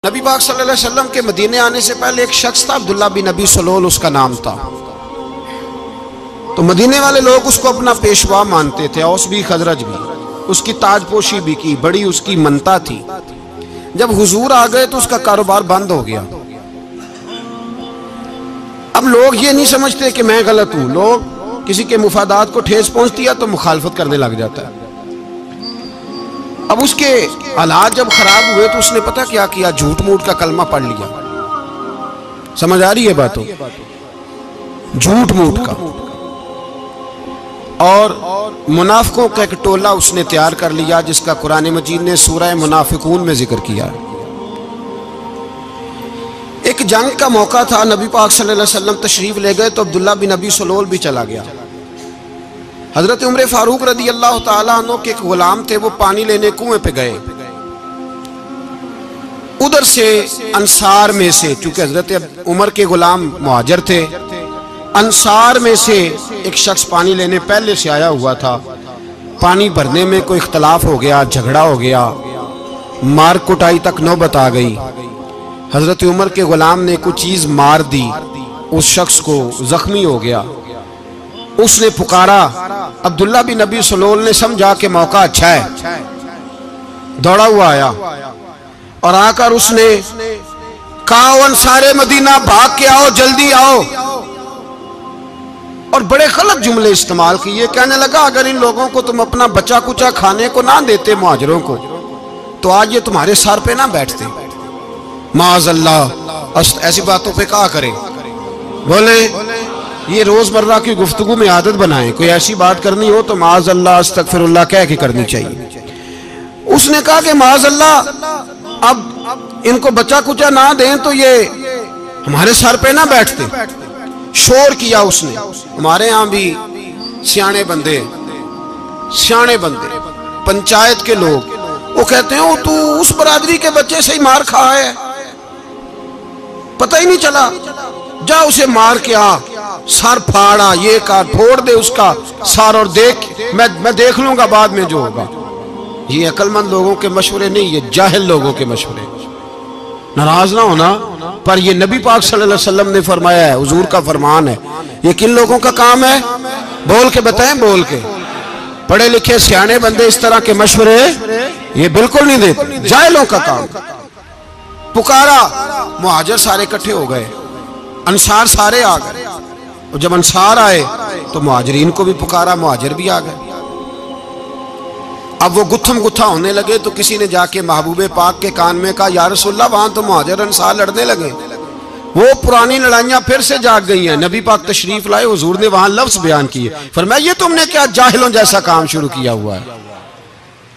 नबी पाक सल्लल्लाहु अलैहि वसल्लम के मदीने आने से पहले एक शख्स था, अब्दुल्ला बिन नबी सलोल उसका नाम था। तो मदीने वाले लोग उसको अपना पेशवा मानते थे, औस भी खजरज भी, उसकी ताजपोशी भी की, बड़ी उसकी मनता थी। जब हुजूर आ गए तो उसका कारोबार बंद हो गया। अब लोग ये नहीं समझते कि मैं गलत हूं, लोग किसी के मुफादात को ठेस पहुंचती है तो मुखालफत करने लग जाता है। अब उसके हालात जब खराब हुए तो उसने पता क्या किया, झूठ मूठ का कलमा पढ़ लिया। समझ आ रही है बातों, झूठ मूठ का। और मुनाफिकों का एक टोला उसने तैयार कर लिया जिसका कुरान मजीद ने सूरह मुनाफिकून में जिक्र किया। एक जंग का मौका था, नबी पाक सल्लल्लाहु अलैहि वसल्लम तशरीफ ले गए तो अब्दुल्ला बिन नबी सलोल भी चला गया। हजरत उमर फारूक रदी अल्लाह ताला अन्हु के एक गुलाम थे, वो पानी लेने कुएं पे गए। उधर से अंसार में से, चूंकि हजरत उमर के गुलाम मुहाजिर थे, अंसार में से एक शख्स पानी लेने पहले से आया हुआ था। पानी भरने में कोई इख्तलाफ हो गया, झगड़ा हो गया, मार कुटाई तक नौबत आ गई। हजरत उमर के गुलाम ने कुछ चीज मार दी, उस शख्स को जख्मी हो गया। उसने पुकारा, अब्दुल्ला बिन नबी सलोल ने समझा कि मौका अच्छा है, दौड़ा हुआ आया और आकर उसने कहा, अंसारे मदीना भाग के आओ, जल्दी आओ। और बड़े गलत जुमले इस्तेमाल किए। कहने लगा, अगर इन लोगों को तुम अपना बचा कुचा खाने को ना देते मुहाजिरों को, तो आज ये तुम्हारे सर पे ना बैठते। माअज़ल्लाह, ऐसी बातों पे कहा करें। बोले ये रोजमर्रा की गुफ्तगू में आदत बनाएं, कोई ऐसी बात करनी हो तो माअज़ल्लाह अस्तगफिरुल्लाह कह के करनी चाहिए। उसने कहा कि माअज़ल्लाह, अब इनको बचा कुचा ना दें तो ये हमारे सर पे ना बैठते। शोर किया उसने। हमारे यहाँ भी सियाने बंदे पंचायत के लोग, वो कहते हैं, तू उस बरादरी के बच्चे से ही मार खा है, पता ही नहीं चला, जा उसे मार के आ, सर फाड़ा, ये का फोड़ दे उसका सर, और देख मैं देख लूंगा बाद में जो होगा। ये अक्लमंद लोगों के मशवरे नहीं, ये जाहिल लोगों के मशवरे। नाराज ना होना, पर ये नबी पाक सल्लल्लाहु अलैहि वसल्लम ने फरमाया है, हुजूर का फरमान है। ये किन लोगों का काम है? बोल के बताएं, बोल के। पढ़े लिखे सियाने बंदे इस तरह के मशवरे ये बिल्कुल नहीं देते, जाहिलों का काम। पुकारा, मुहाजिर सारे इकट्ठे हो गए, अंसार सारे आ गए। और जब अंसार आए तो मुहाजिरीन को भी पुकारा, मुहाजिर भी आ गए। अब वो गुत्थम गुत्था होने लगे तो किसी ने जाके महबूबे पाक के कान में कहा, या रसूलल्लाह, वहां तो मुहाजिर अंसार लड़ने लगे। वो पुरानी लड़ाइयां फिर से जाग गई हैं। नबी पाक तशरीफ लाए, हुजूर ने वहां लफ्ज बयान किए, फरमाया, ये तुमने क्या जाहिलों जैसा काम शुरू किया हुआ है?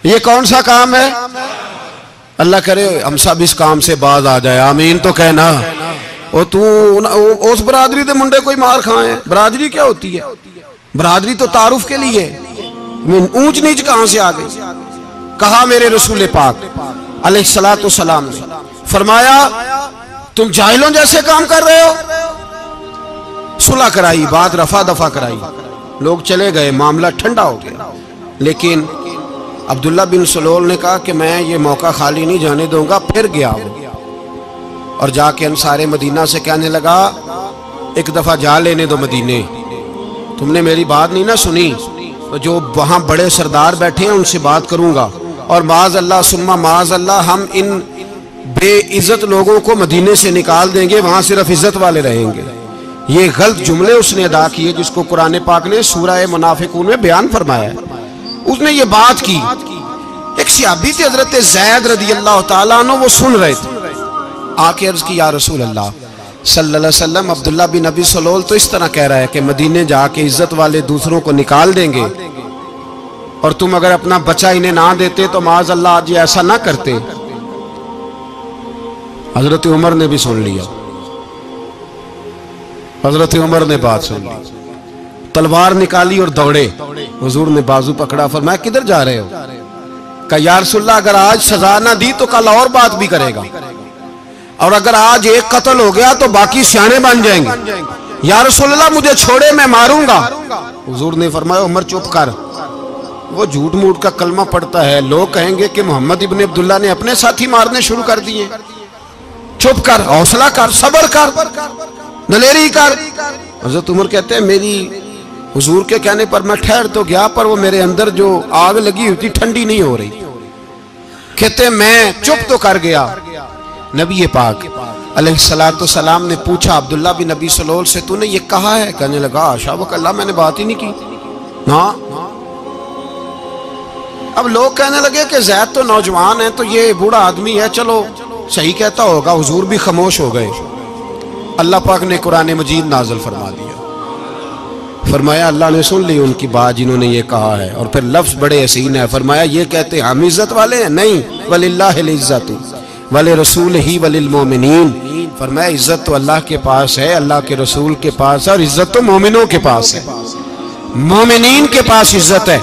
ये कौन सा काम है? अल्लाह करे हम सब इस काम से बाज आ जाए, आमीन तो कहना। और तू उस बरादरी के मुंडे कोई मार खाए। बरादरी क्या होती है? बरादरी तो तारुफ के लिए, ऊंच नीच कहां से आ गई? कहा मेरे रसूल पाक अलैहिस्सलातु सलाम ने, फरमाया, तुम जाहिलों जैसे काम कर रहे हो। सुलह कराई, बात रफा दफा कराई, लोग चले गए, मामला ठंडा हो गया। लेकिन अब्दुल्ला बिन सलोल ने कहा कि मैं ये मौका खाली नहीं जाने दूंगा। फिर गया वो और जाके अंसारे मदीना से कहने लगा, एक दफा जा लेने दो मदीने, तुमने मेरी बात नहीं ना सुनी, तो जो वहां बड़े सरदार बैठे हैं उनसे बात करूंगा, और माअज़ल्लाह सुम्मा माअज़ल्लाह हम इन बेइज्जत लोगों को मदीने से निकाल देंगे, वहां सिर्फ इज्जत वाले रहेंगे। ये गलत जुमले उसने अदा किए जिसको कुरान पाक ने सूरह मुनाफिकून में बयान फरमाया है। उसने ये बात की। एक सहाबी थे हजरत ज़ैद रदी अल्लाह ताला अन्हु, वो सुन रहे थे। आके अर्ज की, या रसूल अल्लाह सल्लल्लाहु अलैहि वसल्लम, अब्दुल्ला बिन नबी सलोल तो इस तरह कह रहा है कि मदीने जाके इज्जत वाले दूसरों को निकाल देंगे, और तुम अगर अपना बच्चा इन्हें ना देते तो माअज़ल्लाह आज ऐसा ना करते। हजरत उमर ने भी सुन लिया। हजरत उमर ने बात सुन ली, तलवार निकाली और दौड़े। हुजूर ने बाजू पकड़ा, फरमाया, किधर जा रहे हो? कहा, या रसूलल्लाह, अगर आज सजा ना दी तो कल और बात भी करेगा, और अगर आज एक कत्ल हो गया तो बाकी सियाने बन जाएंगे। या रसूलल्लाह, मुझे छोड़े, मैं मारूंगा। हुजूर ने फरमाया, उमर चुप कर, वो झूठ मूठ का कलमा पढ़ता है, लोग कहेंगे कि मोहम्मद इब्ने अब्दुल्ला ने अपने साथी मारने शुरू कर दिए। चुप कर, हौसला कर, सब्र कर, दलेरी कर। हज़रत उमर कहते हैं मेरी हुजूर के कहने पर मैं ठहर तो गया, पर वो मेरे अंदर जो आग लगी हुई थी ठंडी नहीं हो रही। कहते मैं चुप तो कर गया। नबी पाक अलैहिस्सलातु सलाम ने पूछा अब्दुल्ला बिन नबी सलोल से, तूने ये कहा है? कहने लगा आशा वकल्ला, मैंने बात ही नहीं की ना। अब लोग कहने लगे कि ज़ैद तो नौजवान है, तो ये बूढ़ा आदमी है, चलो सही कहता होगा। हुजूर भी खामोश हो गए। अल्लाह पाक ने कुरान मजीद नाज़िल फरमा दिया। फरमाया अल्लाह ने सुन ली उनकी बात जिन्होंने ये कहा है, और फिर लफ्ज़ बड़े हसीन है। फरमाया ये कहते हम इज्जत वाले हैं? नहीं, वलिल्लाहिल इज्जतु वले रसूल ही वलिल मोमिनीन। फरमाया इज्जत तो अल्लाह के पास है, अल्लाह के रसूल के पास है, और इज्जत तो मोमिनों के पास है, मोमिनीन के पास इज्जत है।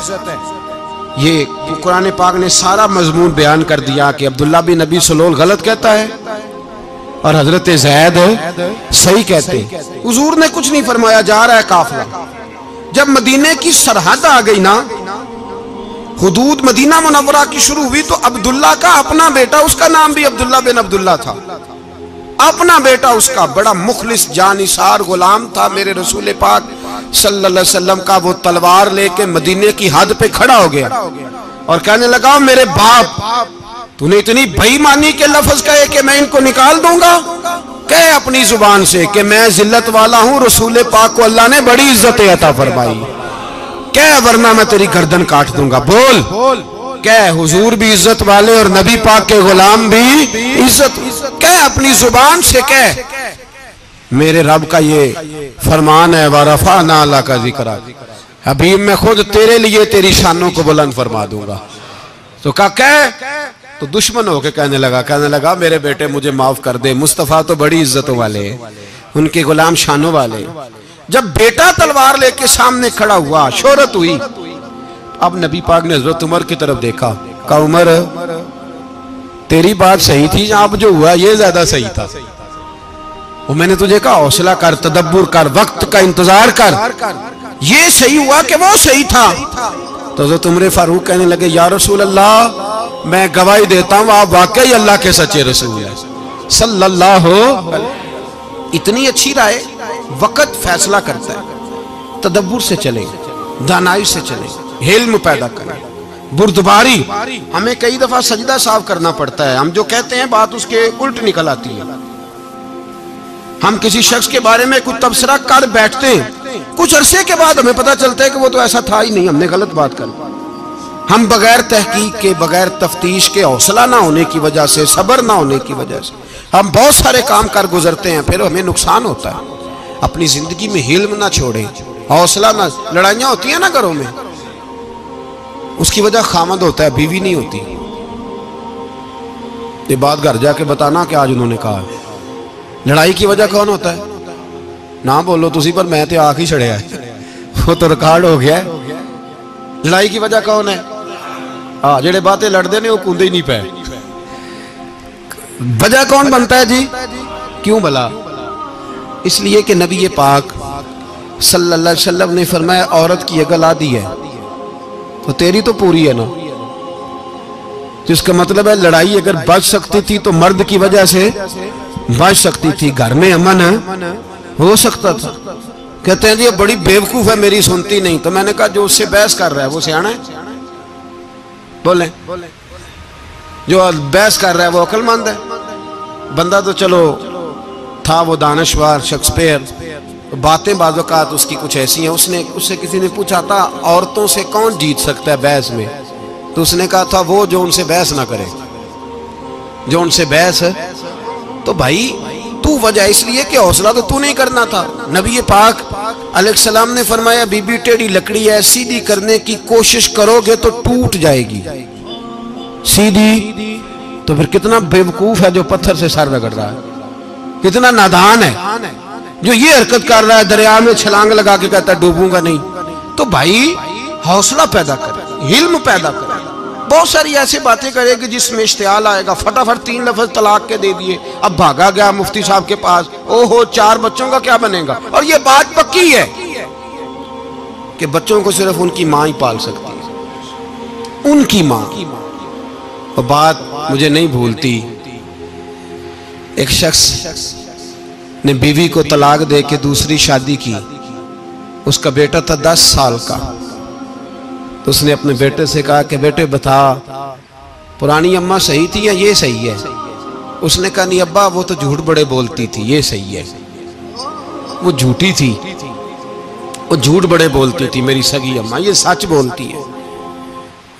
ये कुरान पाक ने सारा मजमून बयान कर दिया कि अब्दुल्ला बिन नबी सलोल गलत कहता है और हजरत ज़ैद सही कहते। हुजूर ने कुछ नहीं फरमाया, जा रहा है काफिला। जब मदीने की सरहद आ गई ना, हुदूद मदीना मुनव्वरा की शुरू हुई, तो अब्दुल्ला का अपना बेटा, उसका नाम भी अब्दुल्ला बिन अब्दुल्ला था, अपना बेटा उसका बड़ा मुखलिस जानिसार गुलाम था मेरे रसूल पाक सल्लल्लाहु अलैहि वसल्लम का। वो तलवार लेके मदीने की हद पे खड़ा हो गया और कहने लगा मेरे बाप, तूने इतनी बेईमानी के लफ्ज कहे कि मैं इनको निकाल दूंगा? कहे अपनी जुबान से कि मैं जिल्लत वाला हूं, रसूल पाक को अल्लाह ने बड़ी इज्जत अता फरमाई, कह वरना मैं तेरी गर्दन काट दूंगा। बोल, कह हुजूर भी इज्जत वाले और नबी पाक के गुलाम भी इज्जत। कह अपनी जुबान से, कह मेरे रब का ये फरमान है, वरफाना अल्लाह का जिक्र, हबीब मैं खुद तेरे लिए तेरी शानों को बुलंद फरमा दूंगा। तो कह, तो दुश्मन होके कहने लगा मेरे बेटे मुझे माफ कर दे, मुस्तफ़ा तो बड़ी इज्जतों वाले हैं, उनके गुलाम शानों वाले। जब बेटा तलवार लेके सामने खड़ा हुआ, शोहरत हुई। अब नबी पाक ने हजरत उमर की तरफ देखा, कहा उमर तेरी बात सही थी, अब जो हुआ ये ज्यादा सही था। वो मैंने तुझे कहा हौसला कर, तदब्बुर कर, वक्त का इंतजार कर, ये सही हुआ कि वो सही था। तो हजरत उमर फारूक कहने लगे या रसूल अल्लाह, मैं गवाही देता हूं आप वाकई अल्लाह के सच्चे रसूल हैं सल्लल्लाहु। इतनी अच्छी राय, वक्त फैसला करता है। तदब्बुर से चले, दानाई से चले, हिल्म पैदा करें, बुर्दबारी। हमें कई दफा सजदा साफ करना पड़ता है, हम जो कहते हैं बात उसके उल्ट निकल आती है। हम किसी शख्स के बारे में कुछ तबसरा कर बैठते हैं, कुछ अरसे के बाद हमें पता चलता है कि वो तो ऐसा था ही नहीं, हमने गलत बात कर। हम बगैर तहकीक के, बगैर तफ्तीश के, हौसला ना होने की वजह से, सब्र ना होने की वजह से हम बहुत सारे काम कर गुजरते हैं, फिर हमें नुकसान होता है। अपनी जिंदगी में हिल्म ना छोड़ें, हौसला ना। लड़ाइयां होती है ना घरों में, उसकी वजह खामद होता है, बीवी नहीं होती। ये बात घर जाके बताना कि आज उन्होंने कहा। लड़ाई की वजह कौन होता है? ना बोलो तुसी, पर मैं तो आख ही छड़िया है, वो तो रिकॉर्ड हो गया है। लड़ाई की वजह कौन है? हाँ, जेड़े बातें लड़ते ने वो कूदे ही नहीं पे। वजह कौन बनता है जी? क्यों भला? इसलिए कि नबी पाक सल्लल्लाहु अलैहि वसल्लम ने फरमाया औरत की अगर आदि है तो तेरी तो पूरी है ना। जिसका मतलब है लड़ाई अगर बच सकती थी तो मर्द की वजह से बच सकती थी, घर में अमन हो सकता था। कहते हैं जी ये बड़ी बेवकूफ है, मेरी सुनती नहीं। तो मैंने कहा जो उससे बहस कर रहा है वो सियाना है? बोले जो बहस कर रहा है वो अक्लमंद है? बंदा तो चलो था वो दानश्वर शेक्सपियर, बातें बाज़-औक़ात उसकी कुछ ऐसी हैं। उससे किसी ने पूछा था औरतों से कौन जीत सकता है बहस में, तो उसने कहा था वो जो उनसे बहस ना करे, जो उनसे बहस है। तो भाई तू वजह इसलिए कि हौसला तो तू नहीं करना था। नबी पाक अलैहिस्सलाम ने फरमाया बीबी टेढ़ी लकड़ी है, सीधी करने की कोशिश करोगे तो टूट जाएगी। सीधी तो फिर कितना बेवकूफ है जो पत्थर से सर रगड़ रहा है, कितना नादान है जो ये हरकत कर रहा है, दरिया में छलांग लगा के कहता है डूबूंगा नहीं। तो भाई हौसला पैदा करे, हिल्म पैदा करे। बहुत सारी ऐसी बातें करेगी जिसमें इश्तियाल आएगा, फटाफट 3 लफ्ज तलाक के दे दिए, अब भागा गया मुफ्ती साहब के पास, ओहो 4 बच्चों का क्या बनेगा। और ये बात पक्की है कि बच्चों को सिर्फ उनकी मां ही पाल सकती है, उनकी मां। और बात मुझे नहीं भूलती, एक शख्स ने बीवी को तलाक दे के दूसरी शादी की। उसका बेटा था 10 साल का। तो उसने अपने बेटे से कहा कि बेटे बता, पुरानी अम्मा सही थी या ये सही है? उसने कहा नहीं अब्बा, वो तो झूठ बड़े बोलती थी, ये सही है। वो झूठी थी, वो झूठ बड़े बोलती थी मेरी सगी अम्मा, ये सच बोलती है।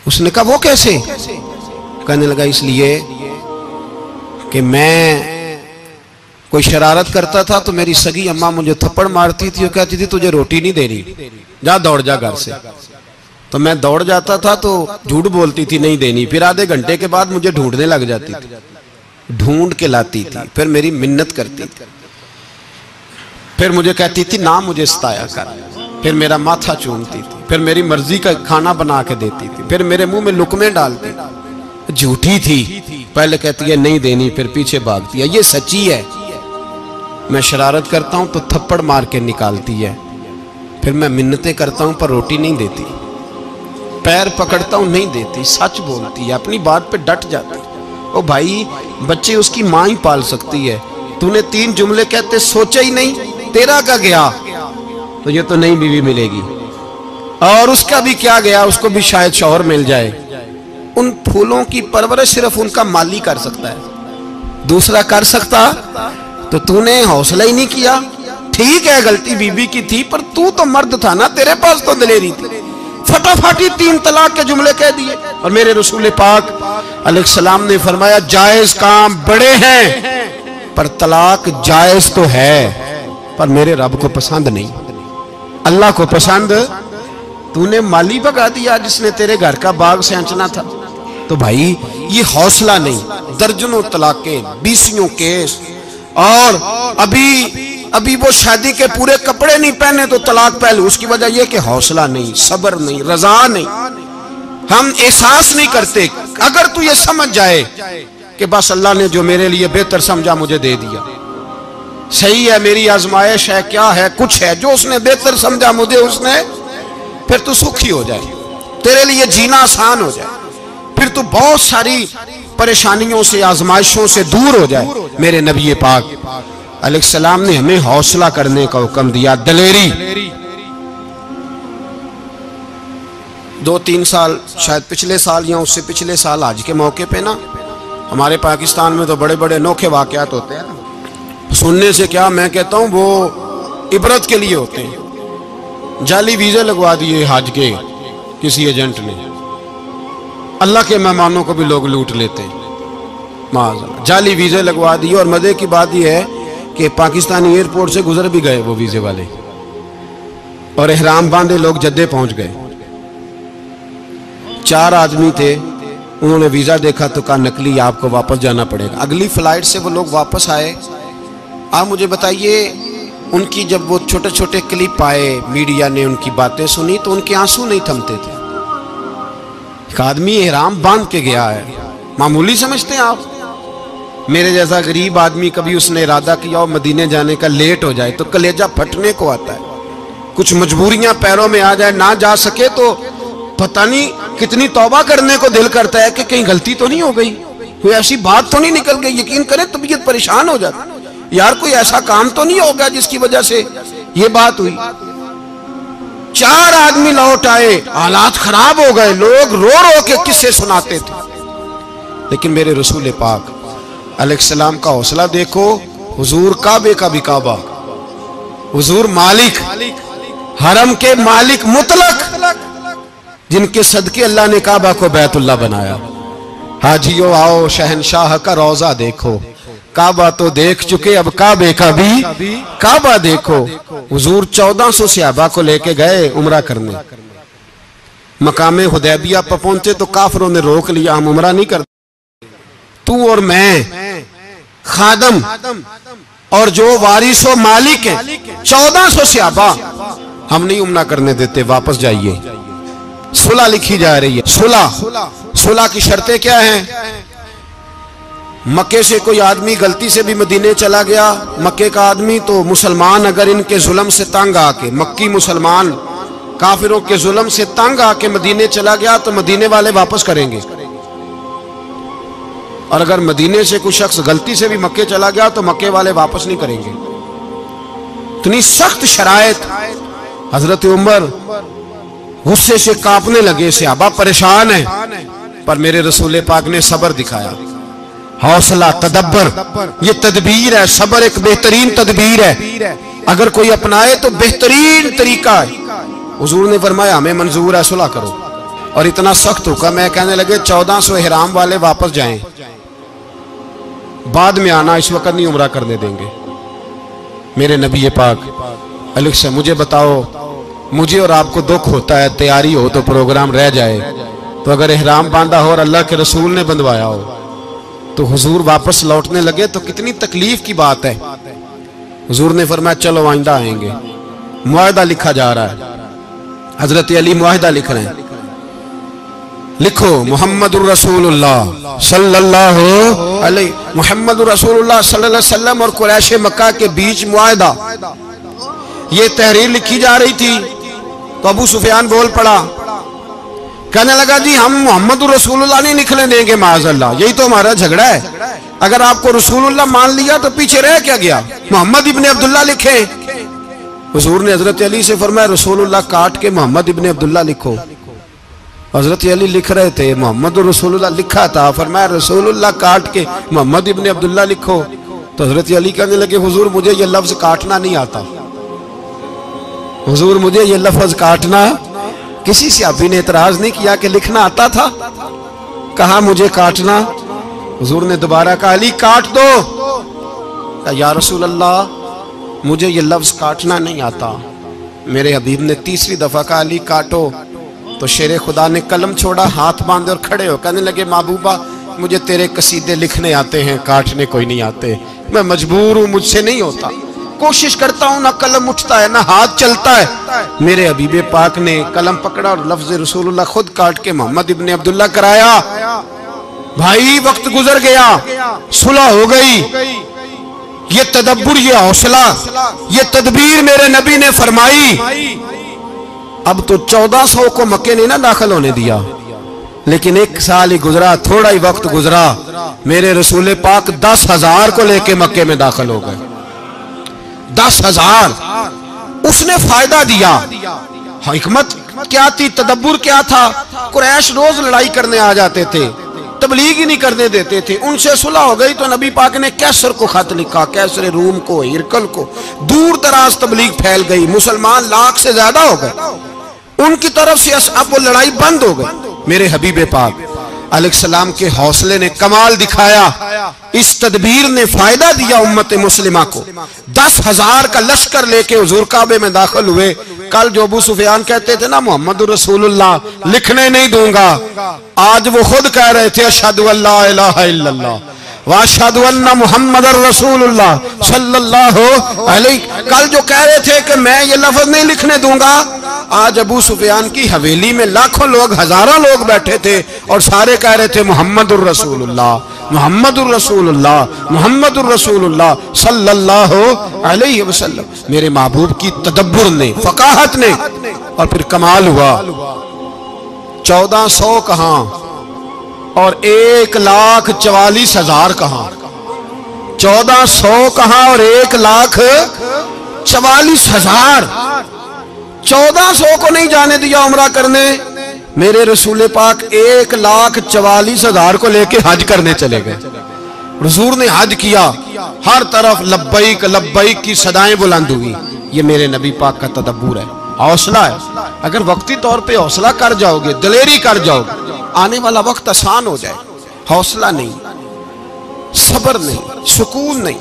उसने कहा वो कैसे? कहने लगा इसलिए कि मैं कोई शरारत करता था तो मेरी सगी अम्मा मुझे थप्पड़ मारती थी और कहती थी तुझे रोटी नहीं दे रही, जा दौड़ जा घर से। तो मैं दौड़ जाता था तो झूठ बोलती थी नहीं देनी, फिर आधे घंटे के बाद मुझे ढूंढने लग जाती थी, ढूंढ के लाती थी, फिर मेरी मिन्नत करती थी, फिर मुझे कहती थी ना मुझे सताया कर, फिर मेरा माथा चूमती थी, फिर मेरी मर्जी का खाना बना के देती थी, फिर मेरे मुंह में लुकमे डालती थी। झूठी थी, पहले कहती है नहीं देनी, फिर पीछे भागती है। ये सच्ची है, मैं शरारत करता हूं तो थप्पड़ मार के निकालती है, फिर मैं मिन्नतें करता हूं पर रोटी नहीं देती, पैर पकड़ता हूं नहीं देती, सच बोलती है, अपनी बात पे डट जाती है। ओ भाई, बच्चे उसकी मां ही पाल सकती है, तूने 3 जुमले कहते सोचा ही नहीं, तेरा का गया तो ये तो नई बीवी मिलेगी, और उसका भी क्या गया, उसको भी शायद शौहर मिल जाए। उन फूलों की परवरिश सिर्फ उनका माली कर सकता है, दूसरा कर सकता? तो तूने हौसला ही नहीं किया। ठीक है गलती बीबी की थी, पर तू तो मर्द था ना, तेरे पास तो दलेरी थी, फटाफटी 3 तलाक के जुमले कह दिए। और मेरे रसूल पाक अलैहिस्सलाम ने फरमाया जायज काम बड़े हैं, पर तलाक जायज तो है पर मेरे रब को पसंद नहीं, अल्लाह को पसंद। तूने माली भगा दिया जिसने तेरे घर का बाग सेंचना था। तो भाई ये हौसला नहीं, दर्जनों तलाके, 20 केस, और अभी वो शादी के पूरे कपड़े नहीं पहने तो तलाक पहले। उसकी वजह यह कि हौसला नहीं, सब्र नहीं, रजा नहीं, हम एहसास नहीं करते। अगर तू ये समझ जाए कि बस अल्लाह ने जो मेरे लिए बेहतर समझा मुझे दे दिया, सही है, मेरी आजमाइश है, क्या है, कुछ है, जो उसने बेहतर समझा मुझे उसने, फिर तू सुखी हो जाए, तेरे लिए जीना आसान हो जाए, फिर तू बहुत सारी परेशानियों से, आजमाइशों से दूर हो जाए। मेरे नबी पाक अलैहिस्सलाम ने हमें हौसला करने का हुक्म दिया, दलेरी। 2-3 साल, शायद पिछले साल या उससे पिछले साल आज के मौके पे ना, हमारे पाकिस्तान में तो बड़े बड़े अनोखे वाकयात होते हैं। सुनने से क्या, मैं कहता हूँ वो इबरत के लिए होते हैं। जाली वीजे लगवा दिए हज के किसी एजेंट ने, अल्लाह के मेहमानों को भी लोग लूट लेते हैं, माज़अल्लाह, जाली वीजे लगवा दिए। और मजे की बात यह है कि पाकिस्तानी एयरपोर्ट से गुजर भी गए वो वीजे वाले, और एहराम बांधे लोग जद्दे पहुंच गए। 4 आदमी थे, उन्होंने वीजा देखा तो कहा नकली, आपको वापस जाना पड़ेगा। अगली फ्लाइट से वो लोग वापस आए। आप मुझे बताइए, उनकी जब वो छोटे छोटे क्लिप आए, मीडिया ने उनकी बातें सुनी तो उनके आंसू नहीं थमते थे। एक आदमी एहराम बांध के गया है, मामूली समझते हैं आप? मेरे जैसा गरीब आदमी, कभी उसने इरादा किया और मदीने जाने का, लेट हो जाए तो कलेजा फटने को आता है, कुछ मजबूरियां पैरों में आ जाए, ना जा सके तो पता नहीं कितनी तौबा करने को दिल करता है कि कहीं गलती तो नहीं हो गई, कोई ऐसी बात तो नहीं निकल गई। यकीन करें तबीयत परेशान हो जाती, यार कोई ऐसा काम तो नहीं होगा जिसकी वजह से ये बात हुई। 4 आदमी लौट आए, हालात खराब हो गए, लोग रो रो के किस्से सुनाते थे। लेकिन मेरे रसूल पाक अलैहिस्सलाम का हौसला देखो, हुजूर काबे का भी काबा, हुजूर मालिक, हरम के मालिक मुतलक, जिनके सदके अल्लाह ने काबा को बैतुल्लाह बनाया। हाजियो आओ शहनशाह का रोजा देखो, काबा तो देख चुके, अब काबे का भी काबा देखो। हुजूर 1400 सहाबा को लेके गए उमरा करने, मकामे हुदैबिया पर पहुंचे तो काफिरों ने रोक लिया, हम उमरा नहीं करते, तू और मैं खादम और जो वारिसो मालिक है 1400 सहाबा, हम नहीं उमरा करने देते, वापस जाइए। सुलह लिखी जा रही है, सुलह की शर्तें क्या हैं? मक्के से कोई आदमी गलती से भी मदीने चला गया, मक्के का आदमी, तो मुसलमान अगर इनके जुल्म से तंग आके, मक्की मुसलमान काफिरों के जुल्म से तंग आके मदीने चला गया तो मदीने वाले वापस करेंगे। और अगर मदीने से कोई शख्स गलती से भी मक्के चला गया तो मक्के वाले वापस नहीं करेंगे। इतनी सख्त शराइत। हजरत उमर गुस्से से कांपने लगे, सहाबा परेशान है, पर मेरे रसूल पाक ने सब्र दिखाया, हौसला, तदब्बर। ये तदबीर है, सब्र एक बेहतरीन तदबीर है, अगर कोई अपनाए तो बेहतरीन तरीका है। हुजूर ने फरमाया हमें मंजूर है, सुलह करो। और इतना सख्त हुक्म है, कहने लगे 1400 इहराम वाले वापस जाएं, बाद में आना, इस वक्त नहीं उम्रा करने देंगे। मेरे नबी पाक अलग से मुझे बताओ, मुझे और आपको दुख होता है, तैयारी हो तो प्रोग्राम रह जाए, तो अगर इहराम बांधा हो और अल्लाह के रसूल ने बंधवाया हो तो हुजूर वापस लौटने लगे तो कितनी तकलीफ की बात है। हुजूर ने फरमाया चलो आइंदा आएंगे। मुआहदा लिखा जा रहा है, हजरत अली मुआहदा लिख रहे हैं, लिखो मोहम्मदुर रसूलुल्लाह सल्लल्लाहु अलैहि मोहम्मदुर रसूलुल्लाह सल्लल्लाहु अलैहि वसल्लम और कुरैश मक्का के बीच मुआहदा। ये तहरीर लिखी जा रही थी तो अबू सुफियान बोल पड़ा, कहने लगा जी हम मोहम्मदुर रसूलुल्लाह नहीं निकलने देंगे माज़अल्लाह, यही तो हमारा झगड़ा है। अगर आपको रसूलुल्लाह मान लिया तो पीछे रह क्या गया, मोहम्मद इब्ने अब्दुल्लाह लिखे। हुजूर ने हजरत अली से फरमाया रसूलुल्लाह काट के मोहम्मद इब्ने अब्दुल्लाह लिखो। हजरत अली लिख रहे थे, मोहम्मद रसूलुल्लाह लिखा था, फरमाया रसूलुल्लाह काट के मोहम्मद इब्ने अब्दुल्लाह लिखो। तो हजरत अली कहने लगे हुजूर मुझे ये लफ्ज काटना नहीं आता, हुजूर मुझे ये लफ्ज काटना। किसी सहाबी ने एतराज नहीं किया कि लिखना आता था, कहा मुझे काटना। हुजूर ने दोबारा कहा अली काट दो। कहा या रसूल अल्लाह मुझे ये लफ्ज काटना नहीं आता। मेरे हबीब ने तीसरी दफा कहा अली काटो। तो शेरे खुदा ने कलम छोड़ा, हाथ बांधे और खड़े हो कहने लगे महबूबा मुझे तेरे कसीदे लिखने आते हैं, काटने कोई नहीं आते, मैं मजबूर हूं, मुझसे नहीं होता, कोशिश करता हूं, ना कलम उठता है ना हाथ चलता है। मेरे हबीबे पाक ने कलम पकड़ा और लफ्ज रसूलुल्लाह खुद काट के मोहम्मद इब्ने अब्दुल्लाह कराया। भाई वक्त गुजर गया, सुलह हो गई। ये तदब्बुर, ये हौसला, ये तदबीर मेरे नबी ने फरमाई। अब तो 1400 को मक्के ने ना दाखिल होने दिया, लेकिन एक साल ही गुजरा, थोड़ा ही वक्त गुजरा, मेरे रसूल पाक 10,000 को लेके मक्के में दाखिल हो गए। 10,000 उसने फायदा दिया। हिकमत क्या थी, तदब्बुर क्या था। कुरैश रोज लड़ाई करने आ जाते थे, तबलीग ही नहीं करने देते थे। उनसे सुलह हो गई तो नबी पाक ने कैसर को खत लिखा, कैसर रूम को, हिरकल को, दूर दराज तबलीग फैल गई, मुसलमान लाख से ज्यादा हो गए, उनकी तरफ से अब वो लड़ाई बंद हो गई। मेरे हबीबे पाक अलैहिस्सलाम के हौसले ने कमाल दिखाया, इस तदबीर ने फायदा दिया उम्मत मुस्लिमा को। 10,000 का लश्कर लेके हुजूर काबे में दाखिल हुए। कल जो अबू सुफियान कहते थे ना मोहम्मद रसूलुल्लाह लिखने नहीं दूंगा, आज वो खुद कह रहे थे अशहदु अल्ला इलाहा इल्लल्लाह व अशहदु अन्ना मुहम्मदर रसूलुल्लाह सल्लल्लाहु अलैहि। कल जो कह रहे थे कि मैं ये लफ्ज नहीं लिखने दूंगा, आज अबू सुफियान की हवेली में लाखों लोग, हजारों लोग बैठे थे और सारे कह रहे थे मोहम्मदुर रसूलुल्लाह, मोहम्मदुर रसूलुल्लाह, मोहम्मदुर रसूलुल्लाह सल्लल्लाहु अलैहि वसल्लम। मेरे महबूब की तदब्बुर ने, फकाहत ने, और फिर कमाल हुआ। 1400 कहां और 1,44,000 कहां, 1400 कहां और 1,44,000। 1400 को नहीं जाने दिया उम्रा करने। मेरे रसूल पाक 1,44,000 को लेके हज करने चले गए। हुजूर ने हज किया, हर तरफ लब्बैक लब्बैक की सदाएं बुलंद हुई। ये मेरे नबी पाक का तदब्बुर है, हौसला है। अगर वक्ती तौर पे हौसला कर जाओगे, दलेरी कर जाओगे, आने वाला वक्त आसान हो जाए। हौसला नहीं, सब्र नहीं, सुकून नहीं,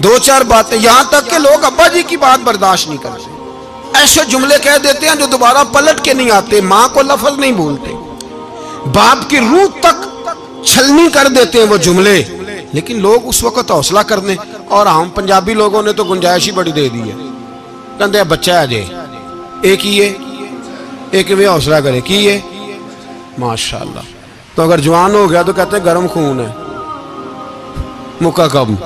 दो चार बातें, यहां तक के लोग अब्बा जी की बात बर्दाश्त नहीं करते, ऐसे जुमले कह देते हैं जो दोबारा पलट के नहीं आते, मां को लफ्ज नहीं बोलते, बाप की रूह तक छलनी कर देते हैं वो जुमले। लेकिन लोग उस वक्त हौसला करने, और हम पंजाबी लोगों ने तो गुंजाइश ही बड़ी दे दी है, कहते हैं बच्चा है जे एक ही है, एक में हौसला करे की है माशाल्लाह। तो अगर जवान हो गया तो कहते हैं गर्म खून है, मुका कब।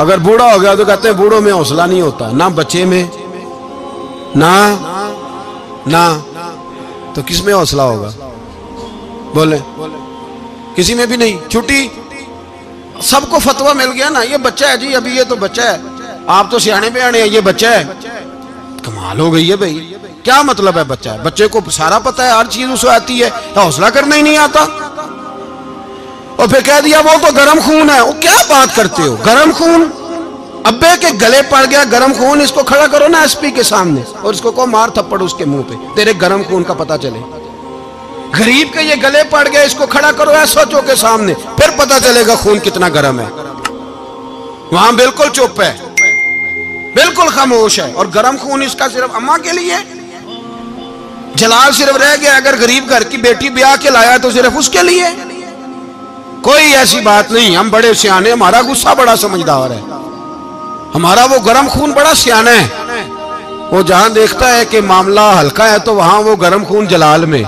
अगर बूढ़ा हो गया तो कहते हैं बूढ़ों में हौसला नहीं होता, ना बच्चे में ना तो किस में हौसला होगा, बोले किसी में भी नहीं। छुट्टी, सबको फतवा मिल गया ना, ये बच्चा है जी, अभी ये तो बच्चा है, आप तो सियाने बयाने हैं, ये बच्चा है। कमाल हो गई है भाई, क्या मतलब है बच्चा है? बच्चे को सारा पता है, हर चीज उसे आती है, हौसला करना ही नहीं आता। और फिर कह दिया वो तो गर्म खून है। वो क्या बात करते हो, गर्म खून? अब्बे के गले पड़ गया गर्म खून, इसको खड़ा करो ना एसपी के सामने और इसको को मार थप्पड़ उसके मुंह पे, तेरे गर्म खून का पता चले। गरीब के ये गले पड़ गए, इसको खड़ा करो एसओचओ के सामने, फिर पता चलेगा खून कितना गर्म है। वहां बिल्कुल चुप है, बिल्कुल खामोश है। और गर्म खून इसका सिर्फ अम्मा के लिए, जलाल सिर्फ रह गया अगर गरीब घर की बेटी ब्याह के लाया तो सिर्फ उसके लिए। कोई ऐसी बात नहीं, हम बड़े सियाने, हमारा गुस्सा बड़ा समझदार है, हमारा वो गर्म खून बड़ा सियाना है। वो जहां देखता है कि मामला हल्का है तो वहां वो गर्म खून जलाल में,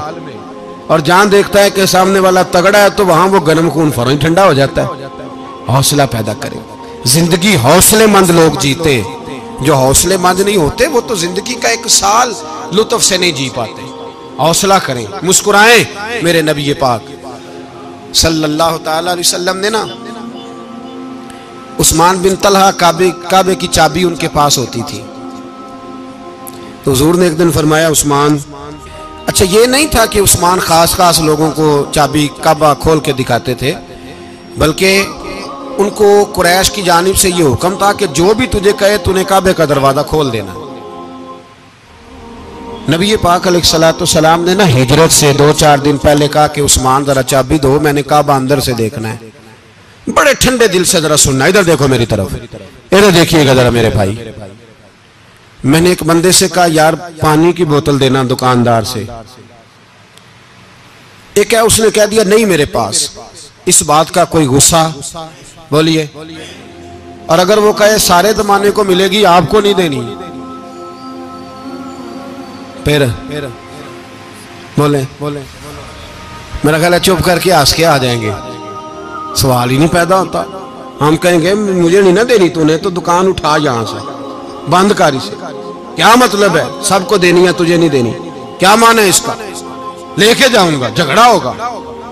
और जहां देखता है कि सामने वाला तगड़ा है तो वहां वो गर्म खून फौरन ठंडा हो जाता है। हौसला पैदा करें, जिंदगी हौसलेमंद लोग जीते, जो हौसलेमंद नहीं होते वो तो जिंदगी का एक साल लुत्फ से नहीं जी पाते। हौसला करें, मुस्कुराएं। मेरे नबी पाक सल्लल्लाहु ताला अलैहि वसल्लम ने ना, उस्मान बिन तलहा काबे की चाबी उनके पास होती थी, तो हुजूर ने एक दिन फरमाया उस्मान, अच्छा ये नहीं था कि उस्मान खास खास लोगों को चाबी काबा खोल के दिखाते थे, बल्कि उनको कुरैश की जानिब से ये हुक्म था कि जो भी तुझे कहे तूने काबे का दरवाजा खोल देना। नबी पाक अलैहिस्सलाम ने ना हिजरत से 2-4 दिन पहले कहा कि उस्मान जरा चाबी दो, मैंने काबा अंदर से देखना है। बड़े ठंडे दिल से जरा सुनना, इधर देखो मेरी तरफ, इधर देखिएगा जरा मेरे भाई। मैंने एक बंदे से कहा यार पानी की बोतल देना दुकानदार से, एक है उसने कह दिया नहीं मेरे पास। इस बात का कोई गुस्सा? बोलिए। और अगर वो कहे सारे जमाने को मिलेगी आपको नहीं देनी, फिर बोले मेरा ख्याल है चुप करके हंस के आ जाएंगे, सवाल ही नहीं पैदा होता। हम कहेंगे मुझे नहीं ना देनी तूने तो दुकान उठा यहां से, बंद कर इसे। क्या मतलब है सबको देनी है तुझे नहीं देनी? क्या माने इसका? लेके जाऊंगा, झगड़ा होगा,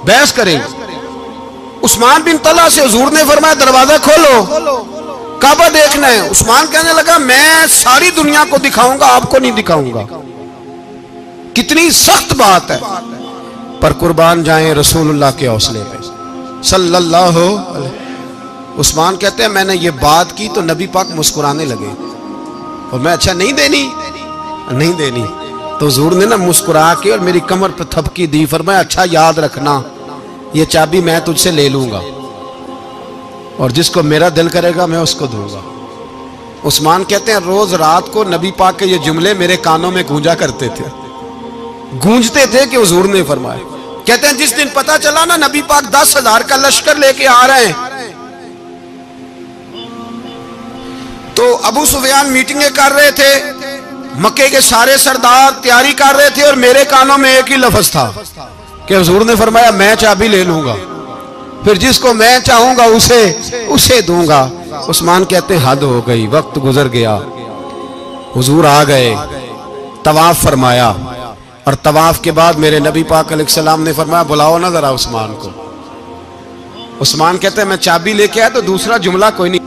बहस करेंगे। उस्मान बिन तलहा से हुजूर ने फरमाया दरवाजा खोलो, काबा देखना है। उस्मान कहने लगा मैं सारी दुनिया को दिखाऊंगा, आपको नहीं दिखाऊंगा। कितनी सख्त बात है, पर कुर्बान जाएं रसूलुल्लाह के हौसले पे सल्लल्लाहु अलैहि। उस्मान कहते हैं मैंने ये बात की तो नबी पाक मुस्कुराने लगे, और मैं अच्छा नहीं देनी, नहीं देनी। तो हुजूर ने ना मुस्कुरा के और मेरी कमर पर थपकी दी, फरमाया अच्छा याद रखना ये चाबी मैं तुझसे ले लूंगा, और जिसको मेरा दिल करेगा मैं उसको दूंगा। उस्मान कहते हैं रोज रात को नबी पाक के ये जुमले मेरे कानों में गूंजा करते थे, गूंजते थे कि हुजूर ने फरमाया। कहते हैं जिस दिन पता चला ना नबी पाक 10,000 का लश्कर लेके आ रहे हैं, तो अबू सुफियान मीटिंगें कर रहे थे, मक्के के सारे सरदार तैयारी कर रहे थे, और मेरे कानों में एक ही लफ्ज था कि हुजूर ने फरमाया मैं चाबी ले लूंगा, फिर जिसको मैं चाहूंगा उसे दूंगा। उस्मान कहते हैं हद हो गई, वक्त गुजर गया। हुजूर आ गए, तवाफ फरमाया, और तवाफ के बाद मेरे नबी पाक अलैहिस्सलाम ने फरमाया बुलाओ ना जरा उस्मान को। उस्मान कहते हैं मैं चाबी लेके आया तो दूसरा जुमला कोई नहीं।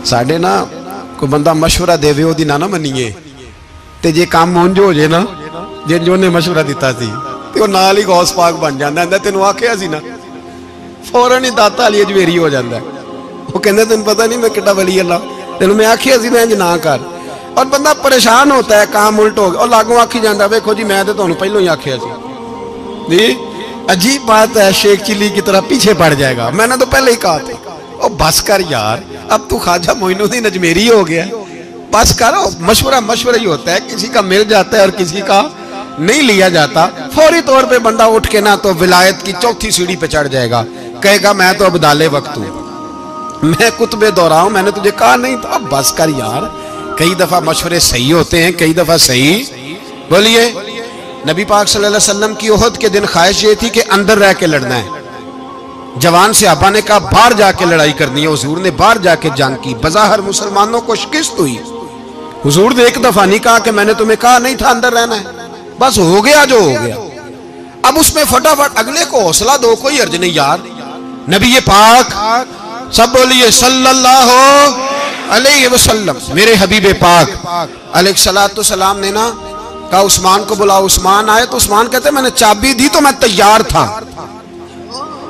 साढ़े ना कोई बंदा मशवरा देवे ओदी ना मनीए, ते जे काम मुंज हो जाए ना, जे जो ने मशवरा दिता सी ते नाल ही गौस पाक बन जाता है। तेन आखिया सी ना, फौरन ही दाता वाली अजमेरी हो जाता है। वो कहते तेन पता नहीं मैं किड्डा वली अल्लाह, तेन मैं आखिया सी मैं ना कर। और बंदा परेशान होता है, काम उल्ट हो गया, और लागों आखी जाता वेखो जी मैं तो तुहानू पहलों ही आखिया सी। अजीब बात है, शेख चिल्ली की तरह पीछे पड़ जाएगा, मैंने तो पहले ही कहा था। ओ बस कर यार, अब तू ख्वाजा मोइनुद्दीन अजमेरी हो गया, बस कर। मशवरा ही होता है, किसी का मिल जाता है और किसी का नहीं लिया जाता। फौरी तौर पे बंदा उठ के ना तो विलायत की चौथी सीढ़ी पे चढ़ जाएगा, कहेगा मैं तो अब्दाले वक्त हूं, मैं कुतबे दौरा हूं, मैंने तुझे कहा नहीं था। अब बस कर यार, कई दफा मशवरे सही होते हैं, कई दफा सही। बोलिए। नबी पाक सल्लल्लाहु अलैहि वसल्लम की ओहद के दिन ख्वाहिश ये थी कि अंदर रह के लड़ना है। जवान सहाबा ने कहा बाहर जाके लड़ाई करनी है। हुजूर ने बाहर जाके जंग की, बज़ाहिर मुसलमानों को शिकस्त हुई। हुजूर ने एक दफा नहीं कहा कि मैंने तुम्हें कहा नहीं था अंदर रहना है, बस हो गया जो हो गया। अब उसमें फटाफट अगले को हौसला दो, कोई अर्ज नहीं यार। नबी पाक सब बोलिए सल्लल्लाहु अलैहि वसल्लम, मेरे हबीब पाक अलैहिस्सलातु सलाम ने ना कहा उस्मान को बुलाओ। उस्मान आए तो उस्मान कहते मैंने चाबी दी तो मैं तैयार था,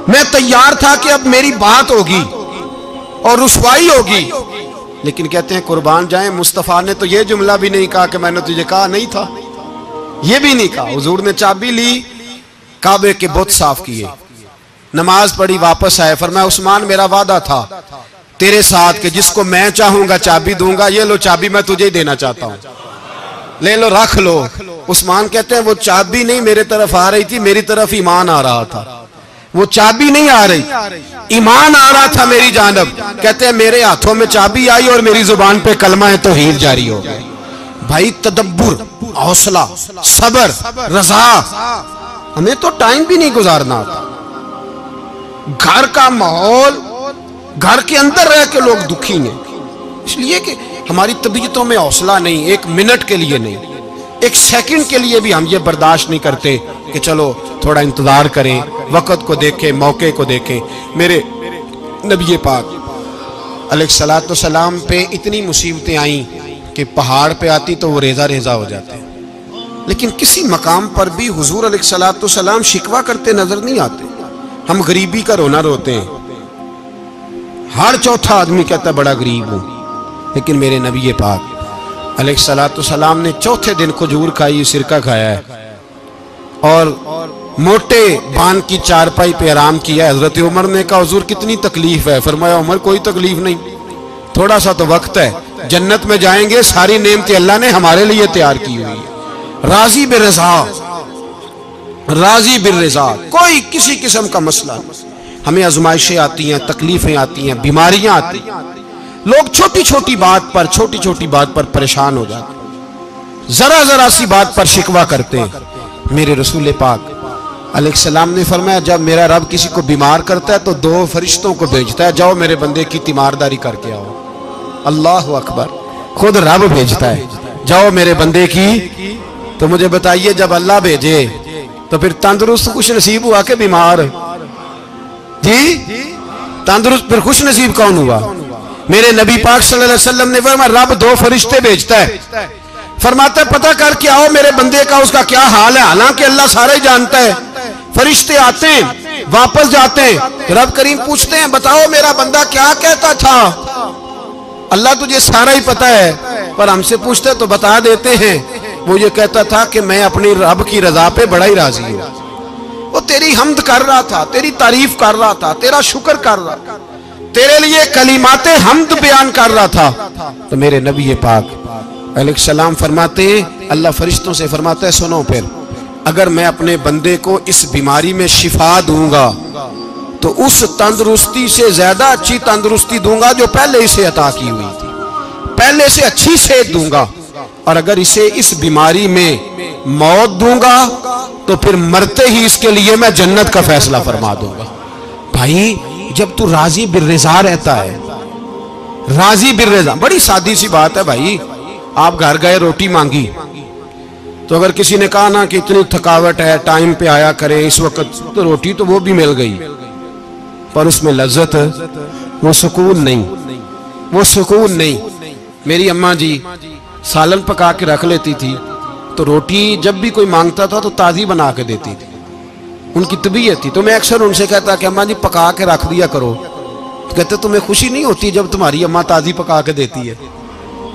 मैं तैयार था कि अब मेरी बात होगी और रुसवाई होगी। लेकिन कहते हैं कुर्बान जाए मुस्तफ़ा ने तो ये जुमला भी नहीं कहा कि मैंने तुझे कहा नहीं था, ये भी नहीं कहा। हुजूर ने चाबी ली, काबे के बुत साफ किए, नमाज पढ़ी, वापस आए। फरमाया उस्मान मेरा वादा था तेरे साथ कि जिसको मैं चाहूंगा चाबी दूंगा, ये लो चाबी मैं तुझे ही देना चाहता हूं, ले लो रख लो। उस्मान कहते हैं वो चाबी नहीं मेरे तरफ आ रही थी, मेरी तरफ ईमान आ रहा था। वो चाबी नहीं आ रही, ईमान आ रहा था मेरी जानब। कहते हैं मेरे हाथों में चाबी आई और मेरी जुबान पे कलमा तौहीद जारी हो गया। भाई तदब्बुर, हौसला, सबर, रजा, हमें तो टाइम भी नहीं गुजारना आता। घर का माहौल, घर के अंदर रह के लोग दुखी हैं, इसलिए कि हमारी तबीयतों में हौसला नहीं, एक मिनट के लिए नहीं, एक सेकंड के लिए भी हम ये बर्दाश्त नहीं करते कि चलो थोड़ा इंतजार करें, वक्त को देखें, मौके को देखें। मेरे नबी पाक अलैहिस्सलातु सलाम पे इतनी मुसीबतें आई कि पहाड़ पे आती तो वो रेजा रेजा हो जाते, लेकिन किसी मकाम पर भी हुजूर अलैहिस्सलातु सलाम शिकवा करते नजर नहीं आते। हम गरीबी का रोना रोते हैं, हर चौथा आदमी कहता बड़ा गरीब हूं, लेकिन मेरे नबी पाक अलैहिस्सलातु सलाम ने चौथे दिन खजूर खाई, सिरका खाया है और मोटे बान की चारपाई पे आराम किया। हजरत उमर ने कहा हुजूर कितनी तकलीफ है? फरमाया उमर कोई तकलीफ नहीं, थोड़ा सा तो वक्त है, जन्नत में जाएंगे, सारी नेमतें अल्लाह ने हमारे लिए तैयार की हुई है। राजी बिरज़ा, राजी बिरज़ा, कोई किसी किस्म का मसला नहीं। हमें आजमाइशें आती हैं, तकलीफें आती हैं, बीमारियां आती हैं, लोग छोटी छोटी बात पर परेशान हो जाते हैं, जरा जरा सी बात पर शिकवा करते हैं। मेरे रसूल पाक अलैहिस्सलाम ने फरमाया जब मेरा रब किसी को बीमार करता है तो दो फरिश्तों को भेजता है, जाओ मेरे बंदे की तीमारदारी करके आओ। अल्लाह अकबर, खुद रब भेजता है, जाओ मेरे बंदे की। तो मुझे बताइए जब अल्लाह भेजे तो फिर तंदुरुस्त खुश नसीब हुआ के बीमार? जी तंदुरुस्त फिर खुश नसीब कौन हुआ? मेरे नबी पाक सल्लल्लाहु अलैहि वसल्लम ने फरमाया रब दो फरिश्ते भेजता है, फरमाता है पता करके आओ मेरे बंदे का उसका क्या हाल है। हालांकि अल्लाह सारा ही जानता है। फरिश्ते आते हैं, वापस जाते हैं, रब करीम पूछते हैं बताओ मेरा बंदा क्या कहता था? अल्लाह तुझे सारा ही पता है, पर हमसे पूछते तो बता देते हैं। वो ये कहता था कि मैं अपनी रब की रजा पे बड़ा ही राजी हूं। वो तेरी हमद कर रहा था, तेरी तारीफ कर रहा था, तेरा शुक्र कर रहा था, तेरे लिए कलीमाते हमद बयान कर रहा था। तो मेरे नबी पाक अलैहिस्सलाम फरमाते, अल्लाह फरिश्तों से फरमाता है सुनो फिर, अगर मैं अपने बंदे को इस बीमारी में शिफा दूंगा तो उस तंदुरुस्ती से ज्यादा अच्छी तंदुरुस्ती दूंगा जो पहले इसे अता की हुई थी, पहले से अच्छी सेहत दूंगा। और अगर इसे इस बीमारी में मौत दूंगा तो फिर मरते ही इसके लिए मैं जन्नत का फैसला फरमा दूंगा। भाई जब तू राजी बिर्रिज़ा रहता है, राजी बिर्रिज़ा, बड़ी सादी सी बात है भाई। आप घर गए रोटी मांगी तो अगर किसी ने कहा ना कि इतनी थकावट है टाइम पे आया करे इस वक्त, तो रोटी तो वो भी मिल गई पर उसमें लज्जत, वो सुकून नहीं, वो सुकून नहीं। मेरी अम्मा जी सालन पका के रख लेती थी तो रोटी जब भी कोई मांगता था तो ताज़ी बना के देती थी, उनकी तबीयत थी। तो मैं अक्सर उनसे कहता कि अम्मा जी पका के रख दिया करो। तो कहते तुम्हें खुशी नहीं होती जब तुम्हारी अम्मा ताज़ी पका के देती है?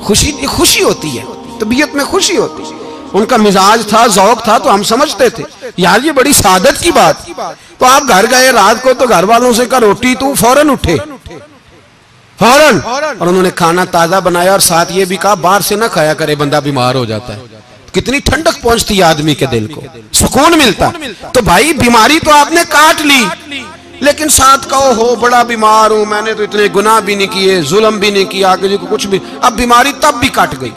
खुशी होती है, तबीयत में खुशी होती है। उनका मिजाज था, जौक था, तो हम समझते थे यार ये बड़ी सादत की बात। तो आप घर गए रात को तो घर वालों से कहा रोटी, तू फौरन उठे, फौरन। और उन्होंने खाना ताजा बनाया और साथ ये भी कहा बाहर से ना खाया करे, बंदा बीमार हो जाता है। कितनी ठंडक पहुंचती है आदमी के दिल को, सुकून मिलता। तो भाई बीमारी तो आपने काट ली, लेकिन साथ कहो हो बड़ा बीमार हूं, मैंने तो इतने गुनाह भी नहीं किए, जुल्म भी नहीं किया, किसी को कुछ भी। अब बीमारी तब भी कट गई,